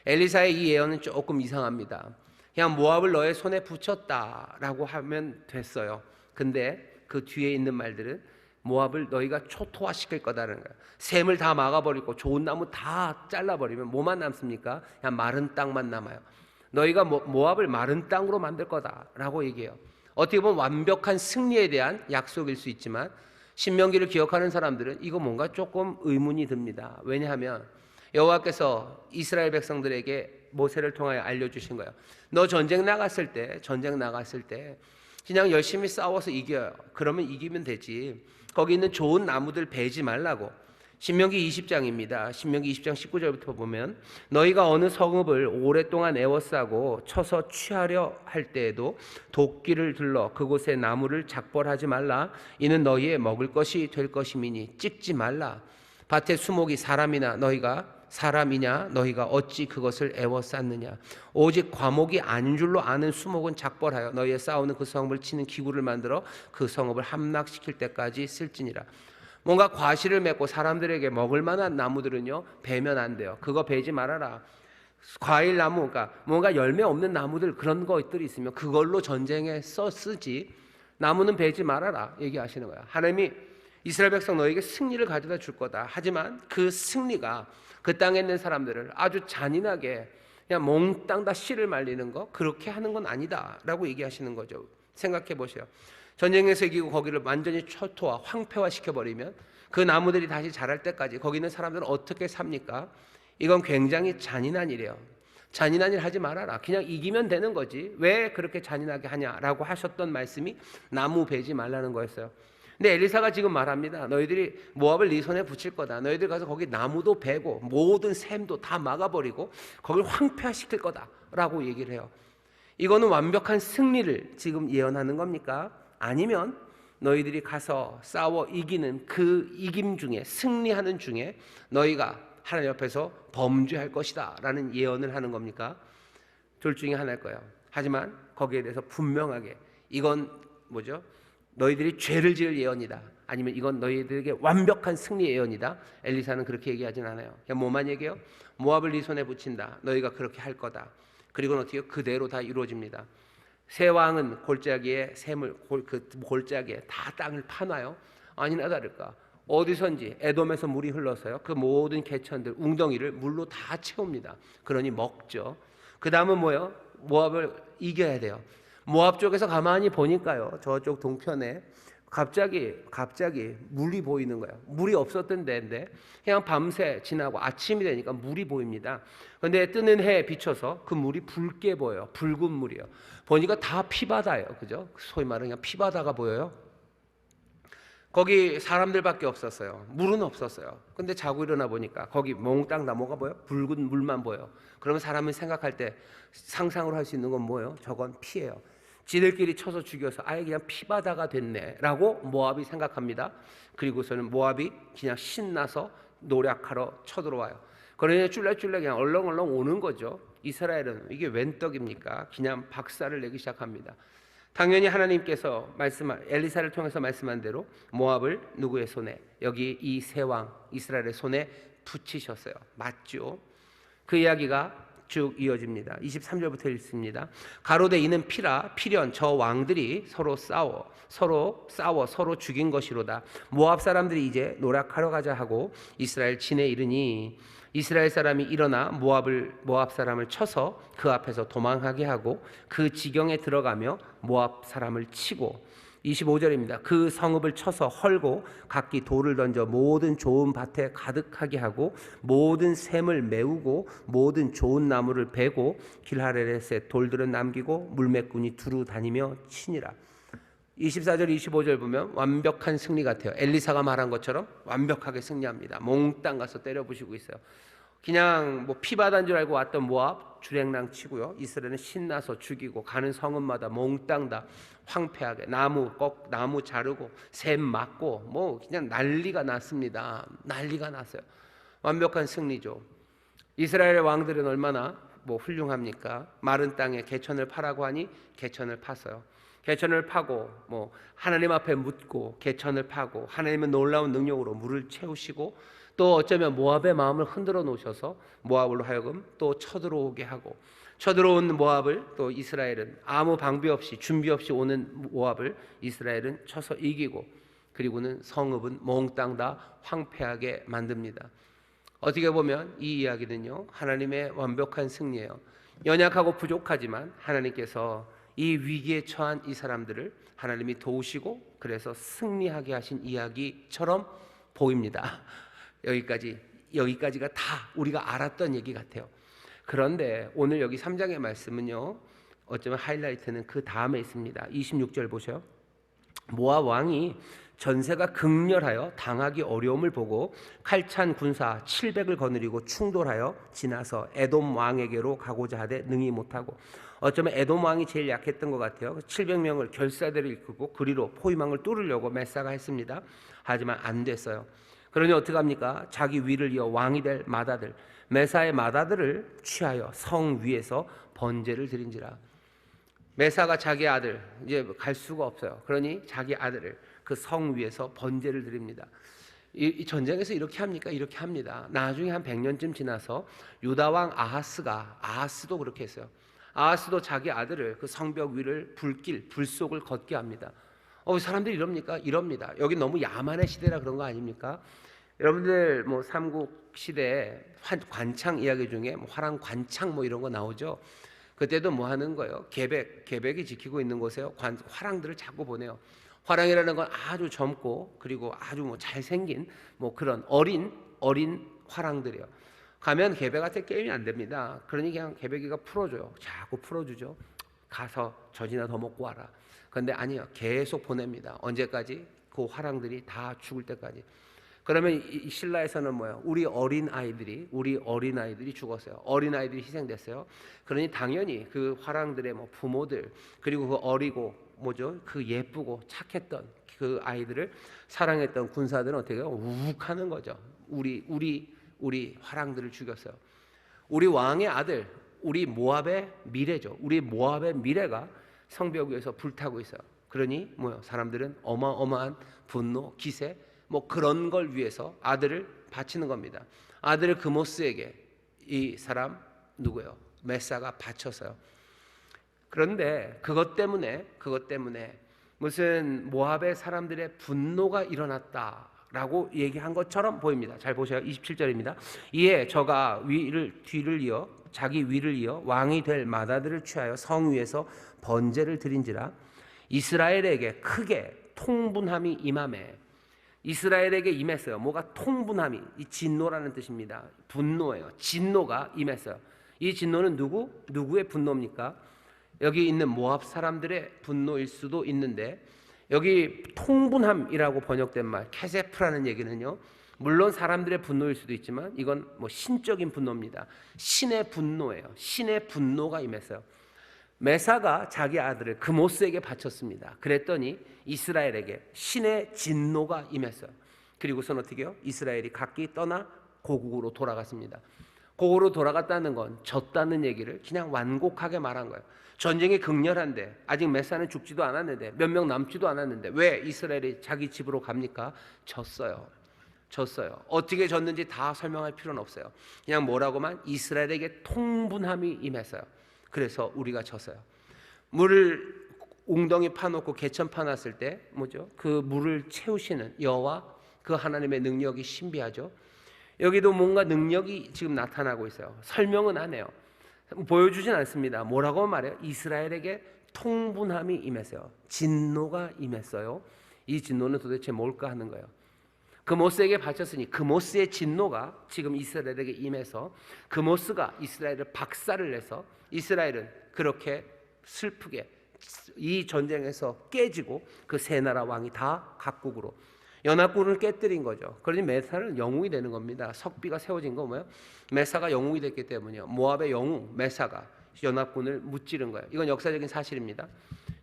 엘리사의 이 예언은 조금 이상합니다. 그냥 모압을 너의 손에 붙였다라고 하면 됐어요. 근데 그 뒤에 있는 말들은 모압을 너희가 초토화시킬 거다라는 거예요. 샘을 다 막아버리고 좋은 나무 다 잘라버리면 뭐만 남습니까? 그냥 마른 땅만 남아요. 너희가 모압을 마른 땅으로 만들 거다라고 얘기해요. 어떻게 보면 완벽한 승리에 대한 약속일 수 있지만 신명기를 기억하는 사람들은 이거 뭔가 조금 의문이 듭니다. 왜냐하면 여호와께서 이스라엘 백성들에게 모세를 통하여 알려주신 거예요. 너 전쟁 나갔을 때 그냥 열심히 싸워서 이겨요. 그러면 이기면 되지. 거기 있는 좋은 나무들 베지 말라고. 신명기 20장입니다. 신명기 20장 19절부터 보면 너희가 어느 성읍을 오랫동안 애워싸고 쳐서 취하려 할 때에도 도끼를 들러 그곳에 나무를 작벌하지 말라. 이는 너희의 먹을 것이 될 것임이니 찍지 말라. 밭에 수목이 사람이냐 너희가 어찌 그것을 애워쌌느냐. 오직 과목이 아닌 줄로 아는 수목은 작벌하여 너희의 싸우는 그 성읍을 치는 기구를 만들어 그 성읍을 함락시킬 때까지 쓸지니라. 뭔가 과실을 맺고 사람들에게 먹을 만한 나무들은요 베면 안 돼요. 그거 베지 말아라. 과일 나무, 그러니까 뭔가 열매 없는 나무들 그런 것들이 있으면 그걸로 전쟁에 쓰지. 나무는 베지 말아라 얘기하시는 거야. 하나님이 이스라엘 백성 너에게 승리를 가져다 줄 거다. 하지만 그 승리가 그 땅에 있는 사람들을 아주 잔인하게 그냥 몽땅 다 씨를 말리는 거 그렇게 하는 건 아니다라고 얘기하시는 거죠. 생각해 보세요. 전쟁에서 이기고 거기를 완전히 초토화, 황폐화 시켜버리면 그 나무들이 다시 자랄 때까지 거기 있는 사람들은 어떻게 삽니까? 이건 굉장히 잔인한 일이에요. 잔인한 일 하지 말아라. 그냥 이기면 되는 거지. 왜 그렇게 잔인하게 하냐라고 하셨던 말씀이 나무 베지 말라는 거였어요. 근데 엘리사가 지금 말합니다. 너희들이 모압을 네 손에 붙일 거다. 너희들 가서 거기 나무도 베고 모든 샘도 다 막아버리고 거기를 황폐화시킬 거다라고 얘기를 해요. 이거는 완벽한 승리를 지금 예언하는 겁니까? 아니면 너희들이 가서 싸워 이기는 그 이김 중에 승리하는 중에 너희가 하나님 옆에서 범죄할 것이다 라는 예언을 하는 겁니까? 둘 중에 하나일 거예요. 하지만 거기에 대해서 분명하게 이건 뭐죠? 너희들이 죄를 지을 예언이다. 아니면 이건 너희들에게 완벽한 승리의 예언이다. 엘리사는 그렇게 얘기하진 않아요. 그냥 뭐만 얘기해요? 모압을 네 손에 붙인다. 너희가 그렇게 할 거다. 그리고는 어떻게 그대로 다 이루어집니다. 새 왕은 골짜기에 샘을 그 골짜기에 다 땅을 파놔요. 아니나 다를까 어디선지 에돔에서 물이 흘러서요. 그 모든 개천들 웅덩이를 물로 다 채웁니다. 그러니 먹죠. 그 다음은 뭐예요? 모압을 이겨야 돼요. 모압 쪽에서 가만히 보니까요. 저쪽 동편에 갑자기 물이 보이는 거예요. 물이 없었던 데인데 그냥 밤새 지나고 아침이 되니까 물이 보입니다. 그런데 뜨는 해에 비춰서 그 물이 붉게 보여요. 붉은 물이요. 보니까 다 피바다예요. 그죠? 소위 말하는 그냥 피바다가 보여요. 거기 사람들밖에 없었어요. 물은 없었어요. 근데 자고 일어나 보니까 거기 몽땅 다 뭐가 보여? 붉은 물만 보여. 그러면 사람이 생각할 때 상상으로 할 수 있는 건 뭐예요? 저건 피예요. 지들끼리 쳐서 죽여서 아예 그냥 피바다가 됐네 라고 모압이 생각합니다. 그리고서는 모압이 그냥 신나서 노략하러 쳐들어와요. 그러니 쫄래쫄래 그냥 얼렁얼렁 오는 거죠. 이스라엘은 이게 웬 떡입니까? 그냥 박살을 내기 시작합니다. 당연히 하나님께서 엘리사를 통해서 말씀한 대로 모압을 누구의 손에? 여기 이 세 왕 이스라엘의 손에 붙이셨어요. 맞죠? 그 이야기가 쭉 이어집니다. 23절부터 읽습니다. 가로되 이는 필연 저 왕들이 서로 죽인 것이로다. 모압 사람들이 이제 노략하러 가자 하고 이스라엘 진에 이르니 이스라엘 사람이 일어나 모압 사람을 쳐서 그 앞에서 도망하게 하고 그 지경에 들어가며 모압 사람을 치고 25절입니다. 그 성읍을 쳐서 헐고 각기 돌을 던져 모든 좋은 밭에 가득하게 하고 모든 샘을 메우고 모든 좋은 나무를 베고 길하레셋에 돌들은 남기고 물매꾼이 두루 다니며 치니라. 24절 25절 보면 완벽한 승리 같아요. 엘리사가 말한 것처럼 완벽하게 승리합니다. 몽땅 가서 때려 부시고 있어요. 그냥 뭐 피바다인 줄 알고 왔던 모압 주랭랑 치고요. 이스라엘은 신나서 죽이고 가는 성읍마다 몽땅 다 황폐하게 나무 자르고 샘 막고 뭐 그냥 난리가 났습니다. 난리가 났어요. 완벽한 승리죠. 이스라엘의 왕들은 얼마나 뭐 훌륭합니까? 마른 땅에 개천을 파라고 하니 개천을 팠어요. 개천을 파고 뭐 하나님 앞에 묻고 개천을 파고 하나님은 놀라운 능력으로 물을 채우시고 또 어쩌면 모압의 마음을 흔들어 놓으셔서 모압으로 하여금 또 쳐들어오게 하고 쳐들어온 모압을 또 이스라엘은 아무 방비 없이 준비 없이 오는 모압을 이스라엘은 쳐서 이기고 그리고는 성읍은 몽땅 다 황폐하게 만듭니다. 어떻게 보면 이 이야기는요 하나님의 완벽한 승리예요. 연약하고 부족하지만 하나님께서 이 위기에 처한 이 사람들을 하나님이 도우시고 그래서 승리하게 하신 이야기처럼 보입니다. 여기까지가 다 우리가 알았던 얘기 같아요. 그런데 오늘 여기 3장의 말씀은요 어쩌면 하이라이트는 그 다음에 있습니다. 26절 보셔요. 모압 왕이 전세가 극렬하여 당하기 어려움을 보고 칼찬 군사 700을 거느리고 충돌하여 지나서 에돔 왕에게로 가고자 하되 능히 못하고 어쩌면 에돔 왕이 제일 약했던 것 같아요. 700명을 결사대를 이끌고 그리로 포위망을 뚫으려고 메사가 했습니다. 하지만 안 됐어요. 그러니 어떡합니까? 자기 위를 이어 왕이 될 마다들 메사의 마다들을 취하여 성 위에서 번제를 드린지라. 메사가 자기 아들 이제 갈 수가 없어요. 그러니 자기 아들을 그 성 위에서 번제를 드립니다. 이 전쟁에서 이렇게 합니까? 이렇게 합니다. 나중에 한 100년쯤 지나서 유다 왕 아하스도 그렇게 했어요. 아하스도 자기 아들을 그 성벽 위를 불속을 걷게 합니다. 사람들이 이럽니까? 이럽니다. 여기 너무 야만의 시대라 그런 거 아닙니까? 여러분들 뭐 삼국 시대 관창 이야기 중에 뭐 화랑 관창 뭐 이런 거 나오죠. 그때도 뭐 하는 거예요? 계백이 지키고 있는 곳에 화랑들을 자꾸 보내요. 화랑이라는 건 아주 젊고 그리고 아주 뭐 잘생긴 뭐 그런 어린 화랑들이요. 가면 계백한테 게임이 안 됩니다. 그러니 그냥 계백이가 풀어줘요. 자꾸 풀어주죠. 가서 젖이나 더 먹고 와라. 그런데 아니요. 계속 보냅니다. 언제까지? 그 화랑들이 다 죽을 때까지. 그러면 이 신라에서는 뭐예요? 우리 어린 아이들이 죽었어요. 어린 아이들이 희생됐어요. 그러니 당연히 그 화랑들의 뭐 부모들 그리고 그 어리고 그 예쁘고 착했던 그 아이들을 사랑했던 군사들은 어떻게 해요? 우욱하는 거죠. 우리 화랑들을 죽였어요. 우리 왕의 아들, 우리 모압의 미래죠. 우리 모압의 미래가 성벽 위에서 불타고 있어요. 그러니 뭐요? 사람들은 어마어마한 분노, 기세 뭐 그런 걸 위해서 아들을 바치는 겁니다. 아들을 그모스에게 이 사람 누구요? 메사가 바쳐서요. 그런데 그것 때문에 무슨 모압의 사람들의 분노가 일어났다라고 얘기한 것처럼 보입니다. 잘 보세요. 27절입니다. 이에 저가 뒤를 이어 자기 위를 이어 왕이 될 마다들을 취하여 성 위에서 번제를 드린지라. 이스라엘에게 크게 통분함이 임하매. 이스라엘에게 임했어요. 뭐가 통분함이, 이 진노라는 뜻입니다. 분노예요. 진노가 임했어요. 이 진노는 누구의 분노입니까? 여기 있는 모압 사람들의 분노일 수도 있는데, 여기 통분함이라고 번역된 말 케세프라는 얘기는요, 물론 사람들의 분노일 수도 있지만 이건 뭐 신적인 분노입니다. 신의 분노예요. 신의 분노가 임했어요. 메사가 자기 아들을 그모스에게 바쳤습니다. 그랬더니 이스라엘에게 신의 진노가 임했어요. 그리고선 어떻게 해요? 이스라엘이 각기 떠나 고국으로 돌아갔습니다. 고국으로 돌아갔다는 건 졌다는 얘기를 그냥 완곡하게 말한 거예요. 전쟁이 극렬한데 아직 메사는 죽지도 않았는데 몇 명 남지도 않았는데 왜 이스라엘이 자기 집으로 갑니까? 졌어요. 어떻게 졌는지 다 설명할 필요는 없어요. 그냥 뭐라고만 이스라엘에게 통분함이 임했어요. 그래서 우리가 졌어요. 물을 웅덩이 파놓고 개천 파놨을 때 뭐죠? 그 물을 채우시는 여호와 그 하나님의 능력이 신비하죠. 여기도 뭔가 능력이 지금 나타나고 있어요. 설명은 안 해요. 보여주진 않습니다. 뭐라고 말해요? 이스라엘에게 통분함이 임했어요. 진노가 임했어요. 이 진노는 도대체 뭘까 하는 거예요. 그모스에게 바쳤으니 그모스의 진노가 지금 이스라엘에게 임해서 그모스가 이스라엘을 박살을 내서 이스라엘은 그렇게 슬프게 이 전쟁에서 깨지고 그 세 나라 왕이 다 각국으로 연합군을 깨뜨린 거죠. 그러니 메사는 영웅이 되는 겁니다. 석비가 세워진 거 뭐예요? 메사가 영웅이 됐기 때문이요. 모압의 영웅 메사가 연합군을 무찌른 거예요. 이건 역사적인 사실입니다.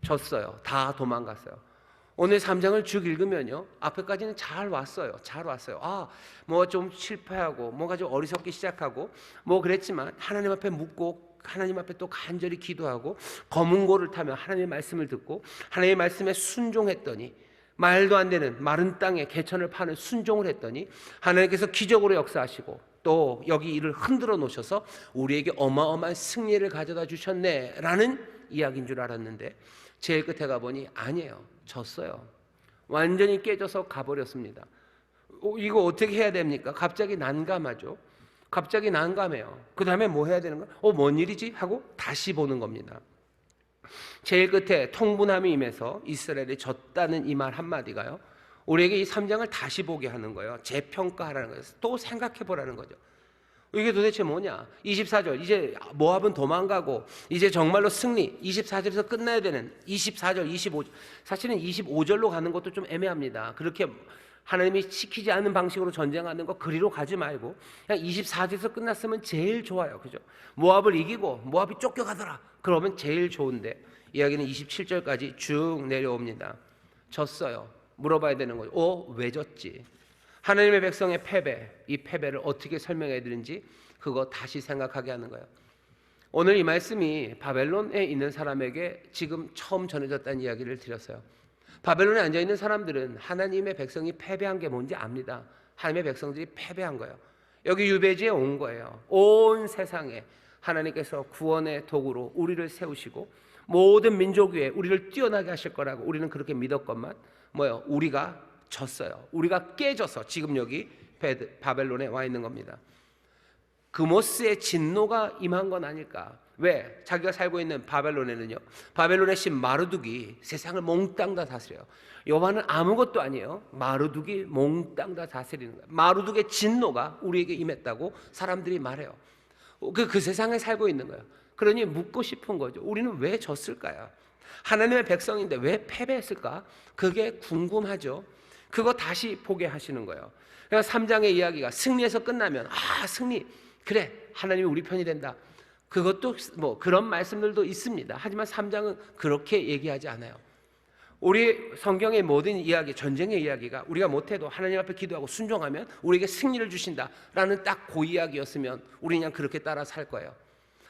졌어요. 다 도망갔어요. 오늘 3장을 쭉 읽으면요, 앞에까지는 잘 왔어요. 뭐 좀 실패하고 뭔가 좀 어리석기 시작하고 뭐 그랬지만 하나님 앞에 묻고 하나님 앞에 또 간절히 기도하고 검은 고를 타며 하나님의 말씀을 듣고 하나님의 말씀에 순종했더니, 말도 안 되는 마른 땅에 개천을 파는 순종을 했더니 하나님께서 기적으로 역사하시고 또 여기 이를 흔들어 놓으셔서 우리에게 어마어마한 승리를 가져다 주셨네라는 이야기인 줄 알았는데 제일 끝에 가보니 아니에요. 졌어요. 완전히 깨져서 가버렸습니다. 이거 어떻게 해야 됩니까? 갑자기 난감하죠. 갑자기 난감해요. 그 다음에 뭐 해야 되는 거야? 뭔 일이지? 하고 다시 보는 겁니다. 제일 끝에 통분함이 임해서 이스라엘이 졌다는 이 말 한마디가요, 우리에게 이 3장을 다시 보게 하는 거예요. 재평가하라는 거예요. 또 생각해 보라는 거죠. 이게 도대체 뭐냐? 24절, 이제 모압은 도망가고 이제 정말로 승리, 24절에서 끝나야 되는 24절, 25절. 사실은 25절로 가는 것도 좀 애매합니다. 그렇게 하나님이 시키지 않는 방식으로 전쟁하는 거 그리로 가지 말고 그냥 24절에서 끝났으면 제일 좋아요. 그죠? 모압을 이기고 모압이 쫓겨가더라. 그러면 제일 좋은데 이야기는 27절까지 쭉 내려옵니다. 졌어요. 물어봐야 되는 거죠. 왜 졌지? 하나님의 백성의 패배, 이 패배를 어떻게 설명해야 되는지 그거 다시 생각하게 하는 거예요. 오늘 이 말씀이 바벨론에 있는 사람에게 지금 처음 전해졌다는 이야기를 드렸어요. 바벨론에 앉아있는 사람들은 하나님의 백성이 패배한 게 뭔지 압니다. 하나님의 백성들이 패배한 거예요. 여기 유배지에 온 거예요. 온 세상에 하나님께서 구원의 도구로 우리를 세우시고 모든 민족 위에 우리를 뛰어나게 하실 거라고 우리는 그렇게 믿었건만 우리가 졌어요. 우리가 깨져서 지금 여기 바벨론에 와 있는 겁니다. 그모스의 진노가 임한 건 아닐까? 왜? 자기가 살고 있는 바벨론에는요, 바벨론의 신 마르둑이 세상을 몽땅 다 다스려요. 여호와는 아무것도 아니에요. 마르둑이 몽땅 다 다스리는 거예요. 마르둑의 진노가 우리에게 임했다고 사람들이 말해요. 그 세상에 살고 있는 거예요. 그러니 묻고 싶은 거죠. 우리는 왜 졌을까요? 하나님의 백성인데 왜 패배했을까? 그게 궁금하죠. 그거 다시 보게 하시는 거예요. 그러니까 3장의 이야기가 승리해서 끝나면 승리, 그래, 하나님이 우리 편이 된다. 그것도 뭐 그런 말씀들도 있습니다. 하지만 3장은 그렇게 얘기하지 않아요. 우리 성경의 모든 이야기, 전쟁의 이야기가 우리가 못해도 하나님 앞에 기도하고 순종하면 우리에게 승리를 주신다라는 딱 그 이야기였으면 우리 그냥 그렇게 따라 살 거예요.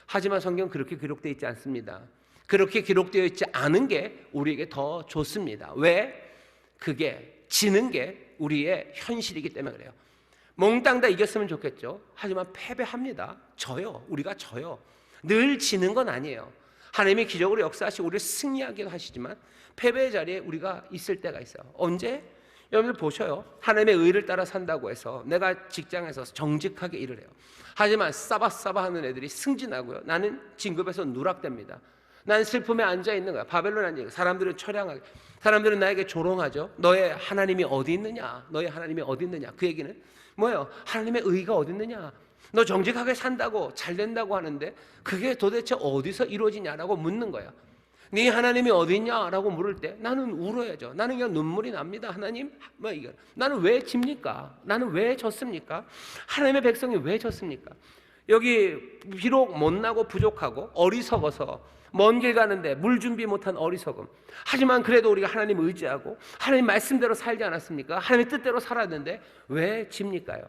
하지만 성경은 그렇게 기록되어 있지 않습니다. 그렇게 기록되어 있지 않은 게 우리에게 더 좋습니다. 왜? 그게 지는 게 우리의 현실이기 때문에 그래요. 몽땅 다 이겼으면 좋겠죠. 하지만 패배합니다. 져요. 우리가 져요. 늘 지는 건 아니에요. 하나님이 기적으로 역사하시고 우리를 승리하기도 하시지만 패배의 자리에 우리가 있을 때가 있어요. 언제? 여러분들 보셔요. 하나님의 의를 따라 산다고 해서 내가 직장에서 정직하게 일을 해요. 하지만 싸바싸바 하는 애들이 승진하고요. 나는 진급에서 누락됩니다. 난 슬픔에 앉아있는 거야. 바벨론에 앉아있는 거야. 사람들은 처량하게, 사람들은 나에게 조롱하죠. 너의 하나님이 어디 있느냐? 너의 하나님이 어디 있느냐? 그 얘기는 뭐예요? 하나님의 의가 어디 있느냐? 너 정직하게 산다고 잘 된다고 하는데 그게 도대체 어디서 이루어지냐라고 묻는 거야. 네 하나님이 어디 있냐라고 물을 때 나는 울어야죠. 나는 그냥 눈물이 납니다. 하나님, 뭐 이거 나는 왜 집니까? 나는 왜 졌습니까? 하나님의 백성이 왜 졌습니까? 여기 비록 못나고 부족하고 어리석어서 먼 길 가는데 물 준비 못한 어리석음. 하지만 그래도 우리가 하나님 의지하고 하나님 말씀대로 살지 않았습니까? 하나님의 뜻대로 살았는데 왜 집니까요?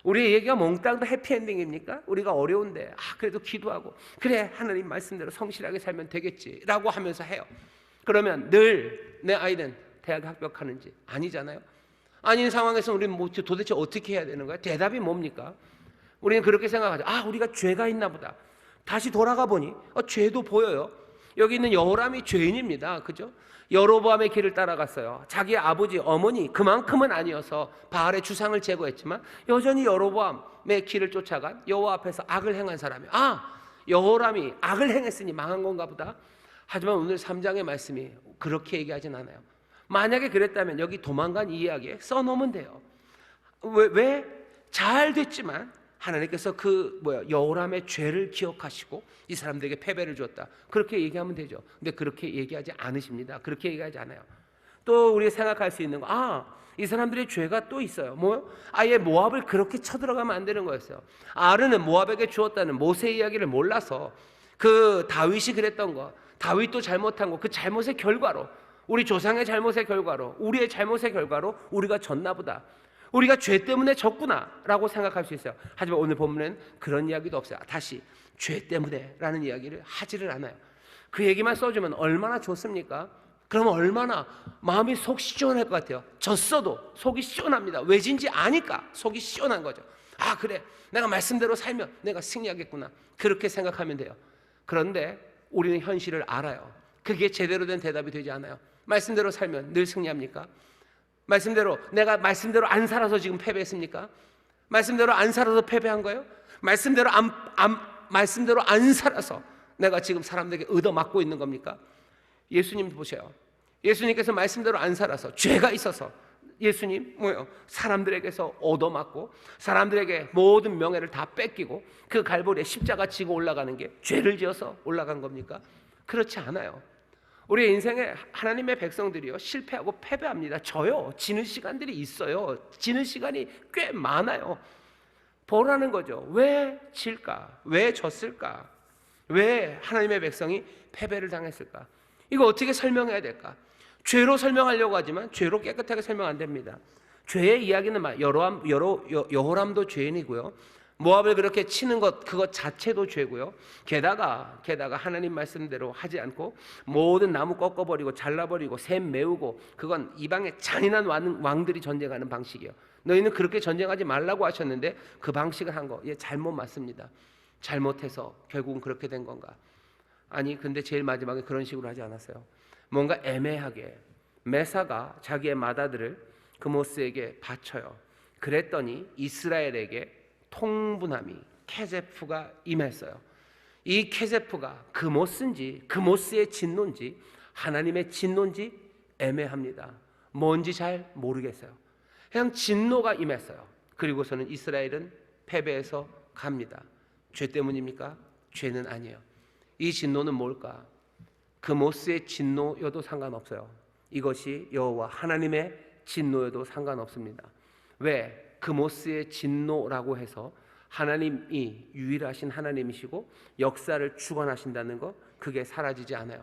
우리의 얘기가 몽땅 다 해피엔딩입니까? 우리가 어려운데 그래도 기도하고 그래 하나님 말씀대로 성실하게 살면 되겠지라고 하면서 해요. 그러면 늘 내 아이는 대학 합격하는지 아니잖아요. 아닌 상황에서 우리는 도대체 어떻게 해야 되는 거야? 대답이 뭡니까? 우리는 그렇게 생각하죠. 우리가 죄가 있나 보다. 다시 돌아가 보니 죄도 보여요. 여기 있는 여호람이 죄인입니다. 그죠? 여로보암의 길을 따라갔어요. 자기 아버지 어머니 그만큼은 아니어서 바알의 주상을 제거했지만 여전히 여로보암의 길을 쫓아간 여호와 앞에서 악을 행한 사람이 여호람이 악을 행했으니 망한 건가 보다. 하지만 오늘 3장의 말씀이 그렇게 얘기하진 않아요. 만약에 그랬다면 여기 도망간 이 이야기에 써놓으면 돼요. 왜? 잘 됐지만 하나님께서 여호람의 죄를 기억하시고 이 사람들에게 패배를 줬다. 그렇게 얘기하면 되죠. 근데 그렇게 얘기하지 않으십니다. 그렇게 얘기하지 않아요. 또 우리가 생각할 수 있는 거, 이 사람들의 죄가 또 있어요. 뭐요? 아예 모압을 그렇게 쳐들어가면 안 되는 거였어요. 아르는 모압에게 주었다는 모세 이야기를 몰라서 그 다윗이 그랬던 거, 다윗도 잘못한 거, 그 잘못의 결과로 우리 조상의 잘못의 결과로 우리의 잘못의 결과로 우리가 졌나 보다. 우리가 죄 때문에 졌구나라고 생각할 수 있어요. 하지만 오늘 본문은 그런 이야기도 없어요. 다시 죄 때문에라는 이야기를 하지를 않아요. 그 얘기만 써주면 얼마나 좋습니까? 그러면 얼마나 마음이 속 시원할 것 같아요. 졌어도 속이 시원합니다. 왜 진지 아니까 속이 시원한 거죠. 그래 내가 말씀대로 살면 내가 승리하겠구나. 그렇게 생각하면 돼요. 그런데 우리는 현실을 알아요. 그게 제대로 된 대답이 되지 않아요. 말씀대로 살면 늘 승리합니까? 내가 말씀대로 안 살아서 지금 패배했습니까? 말씀대로 안 살아서 패배한 거예요? 말씀대로 안 살아서 내가 지금 사람들에게 얻어맞고 있는 겁니까? 예수님 보세요. 예수님께서 말씀대로 안 살아서 죄가 있어서 예수님 사람들에게서 얻어맞고 사람들에게 모든 명예를 다 뺏기고 그 갈보리에 십자가 지고 올라가는 게 죄를 지어서 올라간 겁니까? 그렇지 않아요. 우리 인생에 하나님의 백성들이요 실패하고 패배합니다. 져요. 지는 시간들이 있어요. 지는 시간이 꽤 많아요. 보라는 거죠. 왜 질까? 왜 졌을까? 왜 하나님의 백성이 패배를 당했을까? 이거 어떻게 설명해야 될까? 죄로 설명하려고 하지만 죄로 깨끗하게 설명 안 됩니다. 죄의 이야기는 여호람도 죄인이고요. 모압을 그렇게 치는 것 그것 자체도 죄고요. 게다가 하나님 말씀대로 하지 않고 모든 나무 꺾어버리고 잘라버리고 샘 메우고 그건 이방의 잔인한 왕들이 전쟁하는 방식이에요. 너희는 그렇게 전쟁하지 말라고 하셨는데 그 방식을 한 거 잘못 맞습니다. 잘못해서 결국은 그렇게 된 건가? 아니 근데 제일 마지막에 그런 식으로 하지 않았어요. 뭔가 애매하게 메사가 자기의 맏아들을 그모스에게 바쳐요. 그랬더니 이스라엘에게 통분함이 케제프가 임했어요. 이 케제프가 그모스인지 그모스의 진노인지 하나님의 진노인지 애매합니다. 뭔지 잘 모르겠어요. 그냥 진노가 임했어요. 그리고서는 이스라엘은 패배해서 갑니다. 죄 때문입니까? 죄는 아니에요. 이 진노는 뭘까? 그모스의 진노여도 상관없어요. 이것이 여호와 하나님의 진노여도 상관없습니다. 왜? 그모스의 진노라고 해서 하나님이 유일하신 하나님이시고 역사를 주관하신다는 거 그게 사라지지 않아요.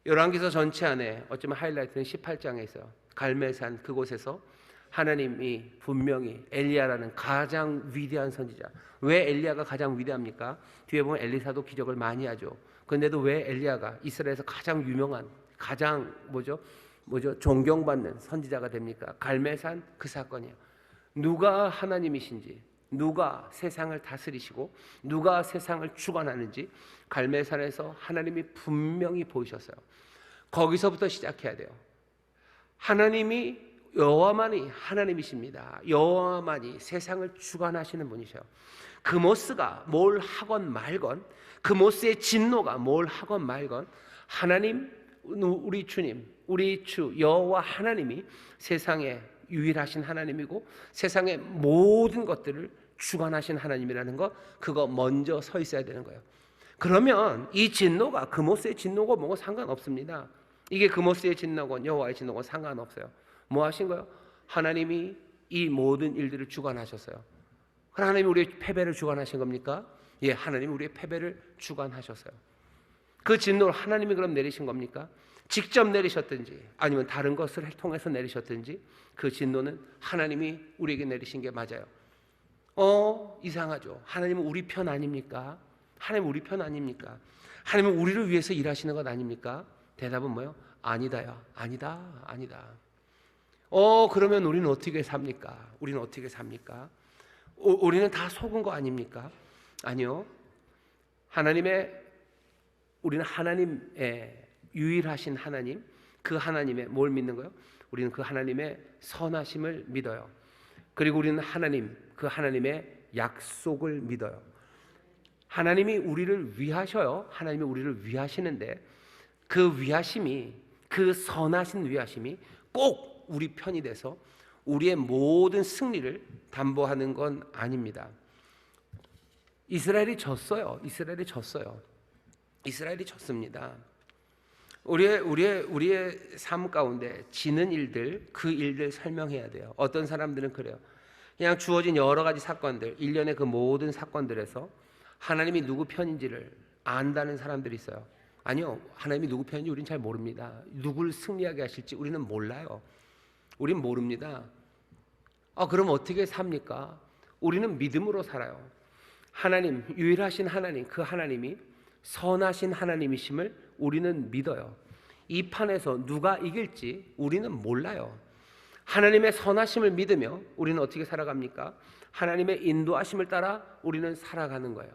열왕기서 전체 안에 어쩌면 하이라이트는 18장에 있어요. 갈멜산 그곳에서 하나님이 분명히 엘리야라는 가장 위대한 선지자. 왜 엘리야가 가장 위대합니까? 뒤에 보면 엘리사도 기적을 많이 하죠. 그런데도 왜 엘리야가 이스라엘에서 가장 유명한, 가장 존경받는 선지자가 됩니까? 갈멜산 그 사건이에요. 누가 하나님이신지, 누가 세상을 다스리시고 누가 세상을 주관하는지 갈멜산에서 하나님이 분명히 보이셨어요. 거기서부터 시작해야 돼요. 하나님이, 여호와만이 하나님이십니다. 여호와만이 세상을 주관하시는 분이셔요. 그모스가 뭘 하건 말건, 그모스의 진노가 뭘 하건 말건, 하나님, 우리 주님, 우리 주 여호와 하나님이 세상에 유일하신 하나님이고 세상의 모든 것들을 주관하신 하나님이라는 거, 그거 먼저 서 있어야 되는 거예요. 그러면 이 진노가 그모스의 진노고 뭐고 상관없습니다. 이게 그모스의 진노건 여호와의 진노건 상관없어요. 뭐 하신 거예요? 하나님이 이 모든 일들을 주관하셨어요. 하나님이 우리의 패배를 주관하신 겁니까? 예, 하나님이 우리의 패배를 주관하셨어요. 그 진노를 하나님이 그럼 내리신 겁니까? 직접 내리셨든지 아니면 다른 것을 통해서 내리셨든지 그 진노는 하나님이 우리에게 내리신 게 맞아요. 이상하죠. 하나님은 우리 편 아닙니까? 하나님은 우리 편 아닙니까? 하나님은 우리를 위해서 일하시는 것 아닙니까? 대답은 뭐예요? 아니다요. 아니다. 그러면 우리는 어떻게 삽니까? 우리는 어떻게 삽니까? 우리는 다 속은 거 아닙니까? 아니요. 우리는 하나님의 유일하신 하나님, 그 하나님의 뭘 믿는 거예요? 우리는 그 하나님의 선하심을 믿어요. 그리고 우리는 그 하나님의 약속을 믿어요. 하나님이 우리를 위하셔요. 하나님이 우리를 위하시는데 그 위하심이, 그 선하신 위하심이 꼭 우리 편이 돼서 우리의 모든 승리를 담보하는 건 아닙니다. 이스라엘이 졌어요. 이스라엘이 졌습니다. 우리의 삶 가운데 지는 일들, 그 일들 설명해야 돼요. 어떤 사람들은 그래요. 그냥 주어진 여러 가지 사건들, 일련의 그 모든 사건들에서 하나님이 누구 편인지를 안다는 사람들이 있어요. 아니요, 하나님이 누구 편인지 우리는 잘 모릅니다. 누굴 승리하게 하실지 우리는 몰라요. 우린 모릅니다. 그럼 어떻게 삽니까? 우리는 믿음으로 살아요. 하나님, 유일하신 하나님, 그 하나님이 선하신 하나님이심을 우리는 믿어요. 이 판에서 누가 이길지 우리는 몰라요. 하나님의 선하심을 믿으며 우리는 어떻게 살아갑니까? 하나님의 인도하심을 따라 우리는 살아가는 거예요.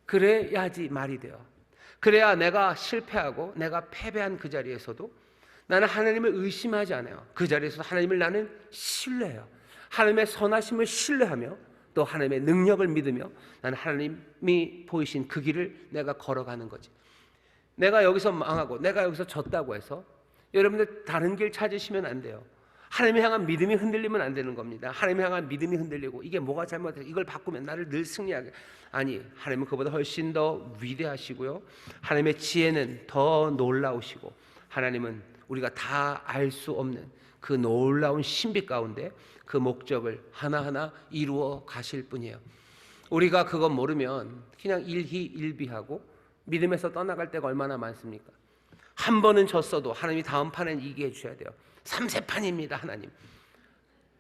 그래야지 말이 돼요. 그래야 내가 실패하고 내가 패배한 그 자리에서도 나는 하나님을 의심하지 않아요. 그 자리에서 하나님을 나는 신뢰해요. 하나님의 선하심을 신뢰하며 또 하나님의 능력을 믿으며 나는 하나님이 보이신 그 길을 내가 걸어가는 거지. 내가 여기서 망하고 내가 여기서 졌다고 해서 여러분들 다른 길 찾으시면 안 돼요. 하나님을 향한 믿음이 흔들리면 안 되는 겁니다. 하나님을 향한 믿음이 흔들리고 이게 뭐가 잘못돼서 이걸 바꾸면 나를 늘 승리하게. 아니, 하나님은 그보다 훨씬 더 위대하시고요. 하나님의 지혜는 더 놀라우시고 하나님은 우리가 다 알 수 없는 그 놀라운 신비 가운데 그 목적을 하나하나 이루어 가실 뿐이에요. 우리가 그거 모르면 그냥 일희일비하고 믿음에서 떠나갈 때가 얼마나 많습니까? 한 번은 졌어도 하나님이 다음 판엔 이기게 해주셔야 돼요. 3세판입니다. 하나님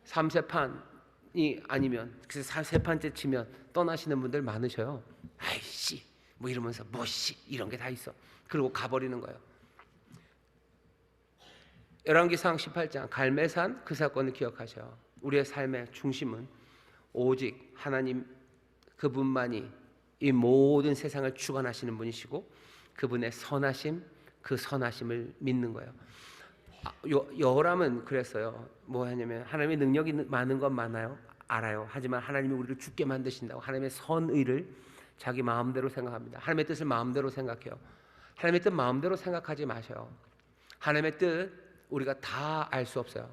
3세판이 아니면 그래서 4세판째 치면 떠나시는 분들 많으셔요. 아이씨 뭐 이러면서 뭐씨 이런 게 다 있어. 그리고 가버리는 거예요. 열왕기상 18장 갈멜산 그 사건을 기억하셔요. 우리의 삶의 중심은 오직 하나님 그분만이 이 모든 세상을 주관하시는 분이시고 그분의 선하심, 그 선하심을 믿는 거예요. 여호람은 그랬어요. 뭐 하냐면 하나님의 능력이 많은 건 많아요. 알아요. 하지만 하나님이 우리를 죽게 만드신다고 하나님의 선의를 자기 마음대로 생각합니다. 하나님의 뜻을 마음대로 생각해요. 하나님의 뜻 마음대로 생각하지 마셔요. 하나님의 뜻 우리가 다 알 수 없어요.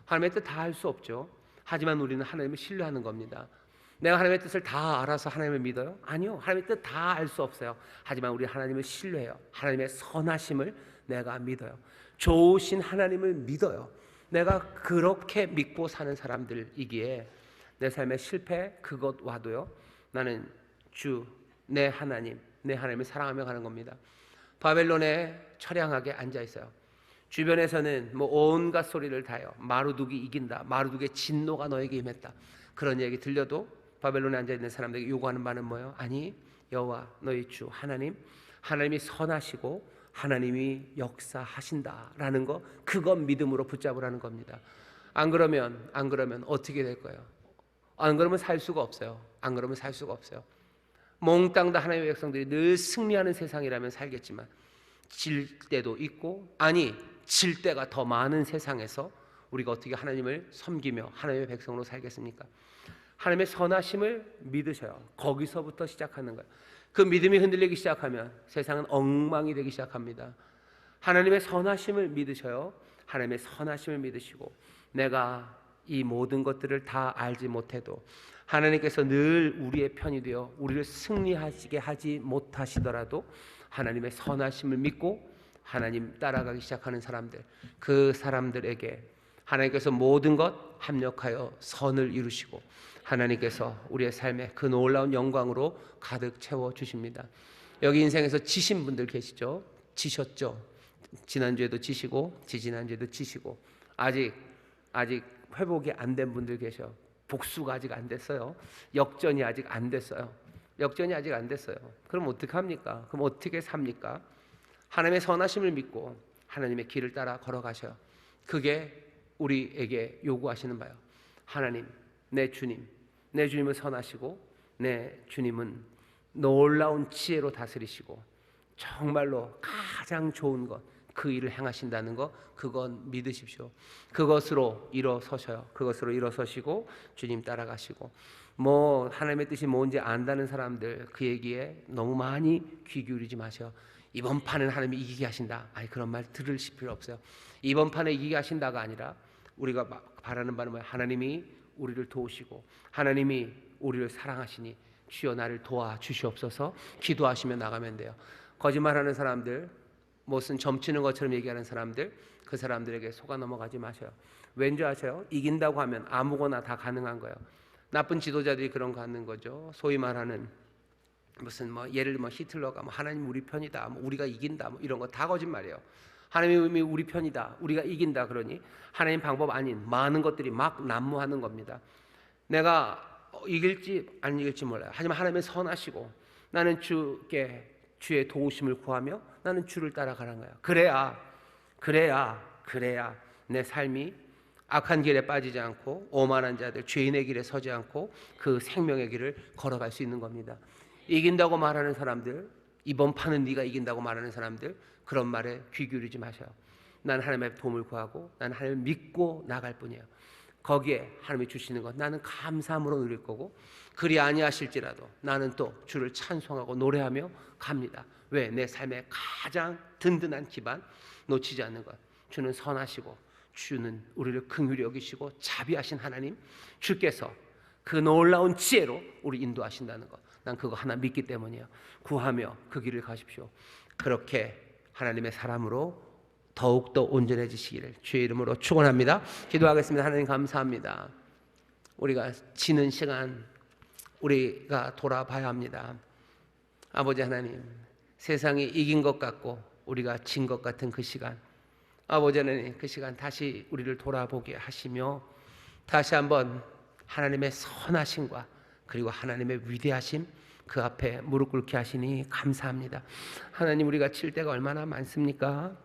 하나님의 뜻 다 알 수 없죠. 하지만 우리는 하나님을 신뢰하는 겁니다. 내가 하나님의 뜻을 다 알아서 하나님을 믿어요? 아니요. 하나님의 뜻 다 알 수 없어요. 하지만 우리 하나님을 신뢰해요. 하나님의 선하심을 내가 믿어요. 좋으신 하나님을 믿어요. 내가 그렇게 믿고 사는 사람들이기에 내 삶의 실패 그것 와도요. 나는 주 내 하나님을 사랑하며 가는 겁니다. 바벨론에 처량하게 앉아 있어요. 주변에서는 뭐 온갖 소리를 다요. 마루둑이 이긴다. 마루둑의 진노가 너에게 임했다. 그런 얘기 들려도 바벨론에 앉아 있는 사람들에게 요구하는 바는 뭐예요? 아니, 여호와 너희 주 하나님이 선하시고 하나님이 역사하신다라는 거, 그건 믿음으로 붙잡으라는 겁니다. 안 그러면 어떻게 될 거예요? 안 그러면 살 수가 없어요. 안 그러면 살 수가 없어요. 몽땅 다 하나님의 백성들이 늘 승리하는 세상이라면 살겠지만 질 때도 있고, 아니 질 때가 더 많은 세상에서 우리가 어떻게 하나님을 섬기며 하나님의 백성으로 살겠습니까? 하나님의 선하심을 믿으셔요. 거기서부터 시작하는 거예요. 그 믿음이 흔들리기 시작하면 세상은 엉망이 되기 시작합니다. 하나님의 선하심을 믿으셔요. 하나님의 선하심을 믿으시고, 내가 이 모든 것들을 다 알지 못해도 하나님께서 늘 우리의 편이 되어 우리를 승리하시게 하지 못하시더라도 하나님의 선하심을 믿고 하나님 따라가기 시작하는 사람들, 그 사람들에게 하나님께서 모든 것 합력하여 선을 이루시고 하나님께서 우리의 삶에 그 놀라운 영광으로 가득 채워주십니다. 여기 인생에서 지신 분들 계시죠? 지셨죠? 지난주에도 지시고 지지난주에도 지시고 아직 회복이 안 된 분들 계셔. 복수가 아직 안 됐어요. 역전이 아직 안 됐어요. 그럼 어떻게 합니까? 그럼 어떻게 삽니까? 하나님의 선하심을 믿고 하나님의 길을 따라 걸어가셔요. 그게 우리에게 요구하시는 바요. 하나님, 내 주님은 선하시고 내 주님은 놀라운 지혜로 다스리시고 정말로 가장 좋은 것, 그 일을 행하신다는 것, 그건 믿으십시오. 그것으로 일어서셔요. 그것으로 일어서시고 주님 따라가시고, 뭐 하나님의 뜻이 뭔지 안다는 사람들 그 얘기에 너무 많이 귀 기울이지 마세요. 이번 판은 하나님이 이기게 하신다. 아니, 그런 말 들으실 필요 없어요. 이번 판에 이기게 하신다가 아니라 우리가 바라는 바는 뭐예요? 하나님이 우리를 도우시고 하나님이 우리를 사랑하시니 주여 나를 도와주시옵소서 기도하시며 나가면 돼요. 거짓말하는 사람들, 무슨 점치는 것처럼 얘기하는 사람들, 그 사람들에게 속아 넘어가지 마셔요. 왠지 아세요? 이긴다고 하면 아무거나 다 가능한 거예요. 나쁜 지도자들이 그런 거 하는 거죠. 소위 말하는 무슨 예를 들면 히틀러가 하나님 우리 편이다, 우리가 이긴다, 이런 거 다 거짓말이에요. 하나님이 우리 편이다, 우리가 이긴다 그러니 하나님 방법 아닌 많은 것들이 막 난무하는 겁니다. 내가 이길지 안 이길지 몰라요. 하지만 하나님은 선하시고 나는 주의 도우심을 구하며 나는 주를 따라가는 거야. 그래야 내 삶이 악한 길에 빠지지 않고 오만한 자들, 죄인의 길에 서지 않고 그 생명의 길을 걸어갈 수 있는 겁니다. 이긴다고 말하는 사람들, 이번 판은 네가 이긴다고 말하는 사람들, 그런 말에 귀 기울이지 마셔요. 난 하나님의 도움을 구하고 난 하나님을 믿고 나갈 뿐이에요. 거기에 하나님이 주시는 것 나는 감사함으로 누릴 거고, 그리 아니하실지라도 나는 또 주를 찬송하고 노래하며 갑니다. 왜? 내 삶의 가장 든든한 기반 놓치지 않는 것. 주는 선하시고 주는 우리를 긍휼히 여기시고 자비하신 하나님, 주께서 그 놀라운 지혜로 우리 인도하신다는 것, 난 그거 하나 믿기 때문이에요. 구하며 그 길을 가십시오. 그렇게 하나님의 사람으로 더욱더 온전해지시기를 주의 이름으로 축원합니다. 기도하겠습니다. 하나님 감사합니다. 우리가 지는 시간 우리가 돌아봐야 합니다. 아버지 하나님, 세상이 이긴 것 같고 우리가 진 것 같은 그 시간, 아버지 하나님, 그 시간 다시 우리를 돌아보게 하시며 다시 한번 하나님의 선하심과 그리고 하나님의 위대하심 그 앞에 무릎 꿇게 하시니 감사합니다. 하나님, 우리가 칠 때가 얼마나 많습니까?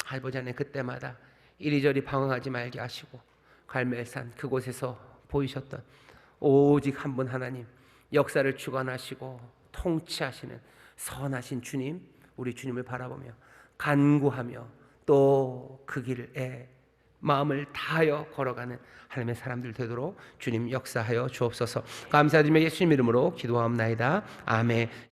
아버지 하나님, 그때마다 이리저리 방황하지 말게 하시고 갈멜산 그곳에서 보이셨던 오직 한 분 하나님, 역사를 주관하시고 통치하시는 선하신 주님, 우리 주님을 바라보며 간구하며 또 그 길에 마음을 다하여 걸어가는 하나님의 사람들 되도록 주님 역사하여 주옵소서. 감사드리며 예수님 이름으로 기도하옵나이다. 아멘.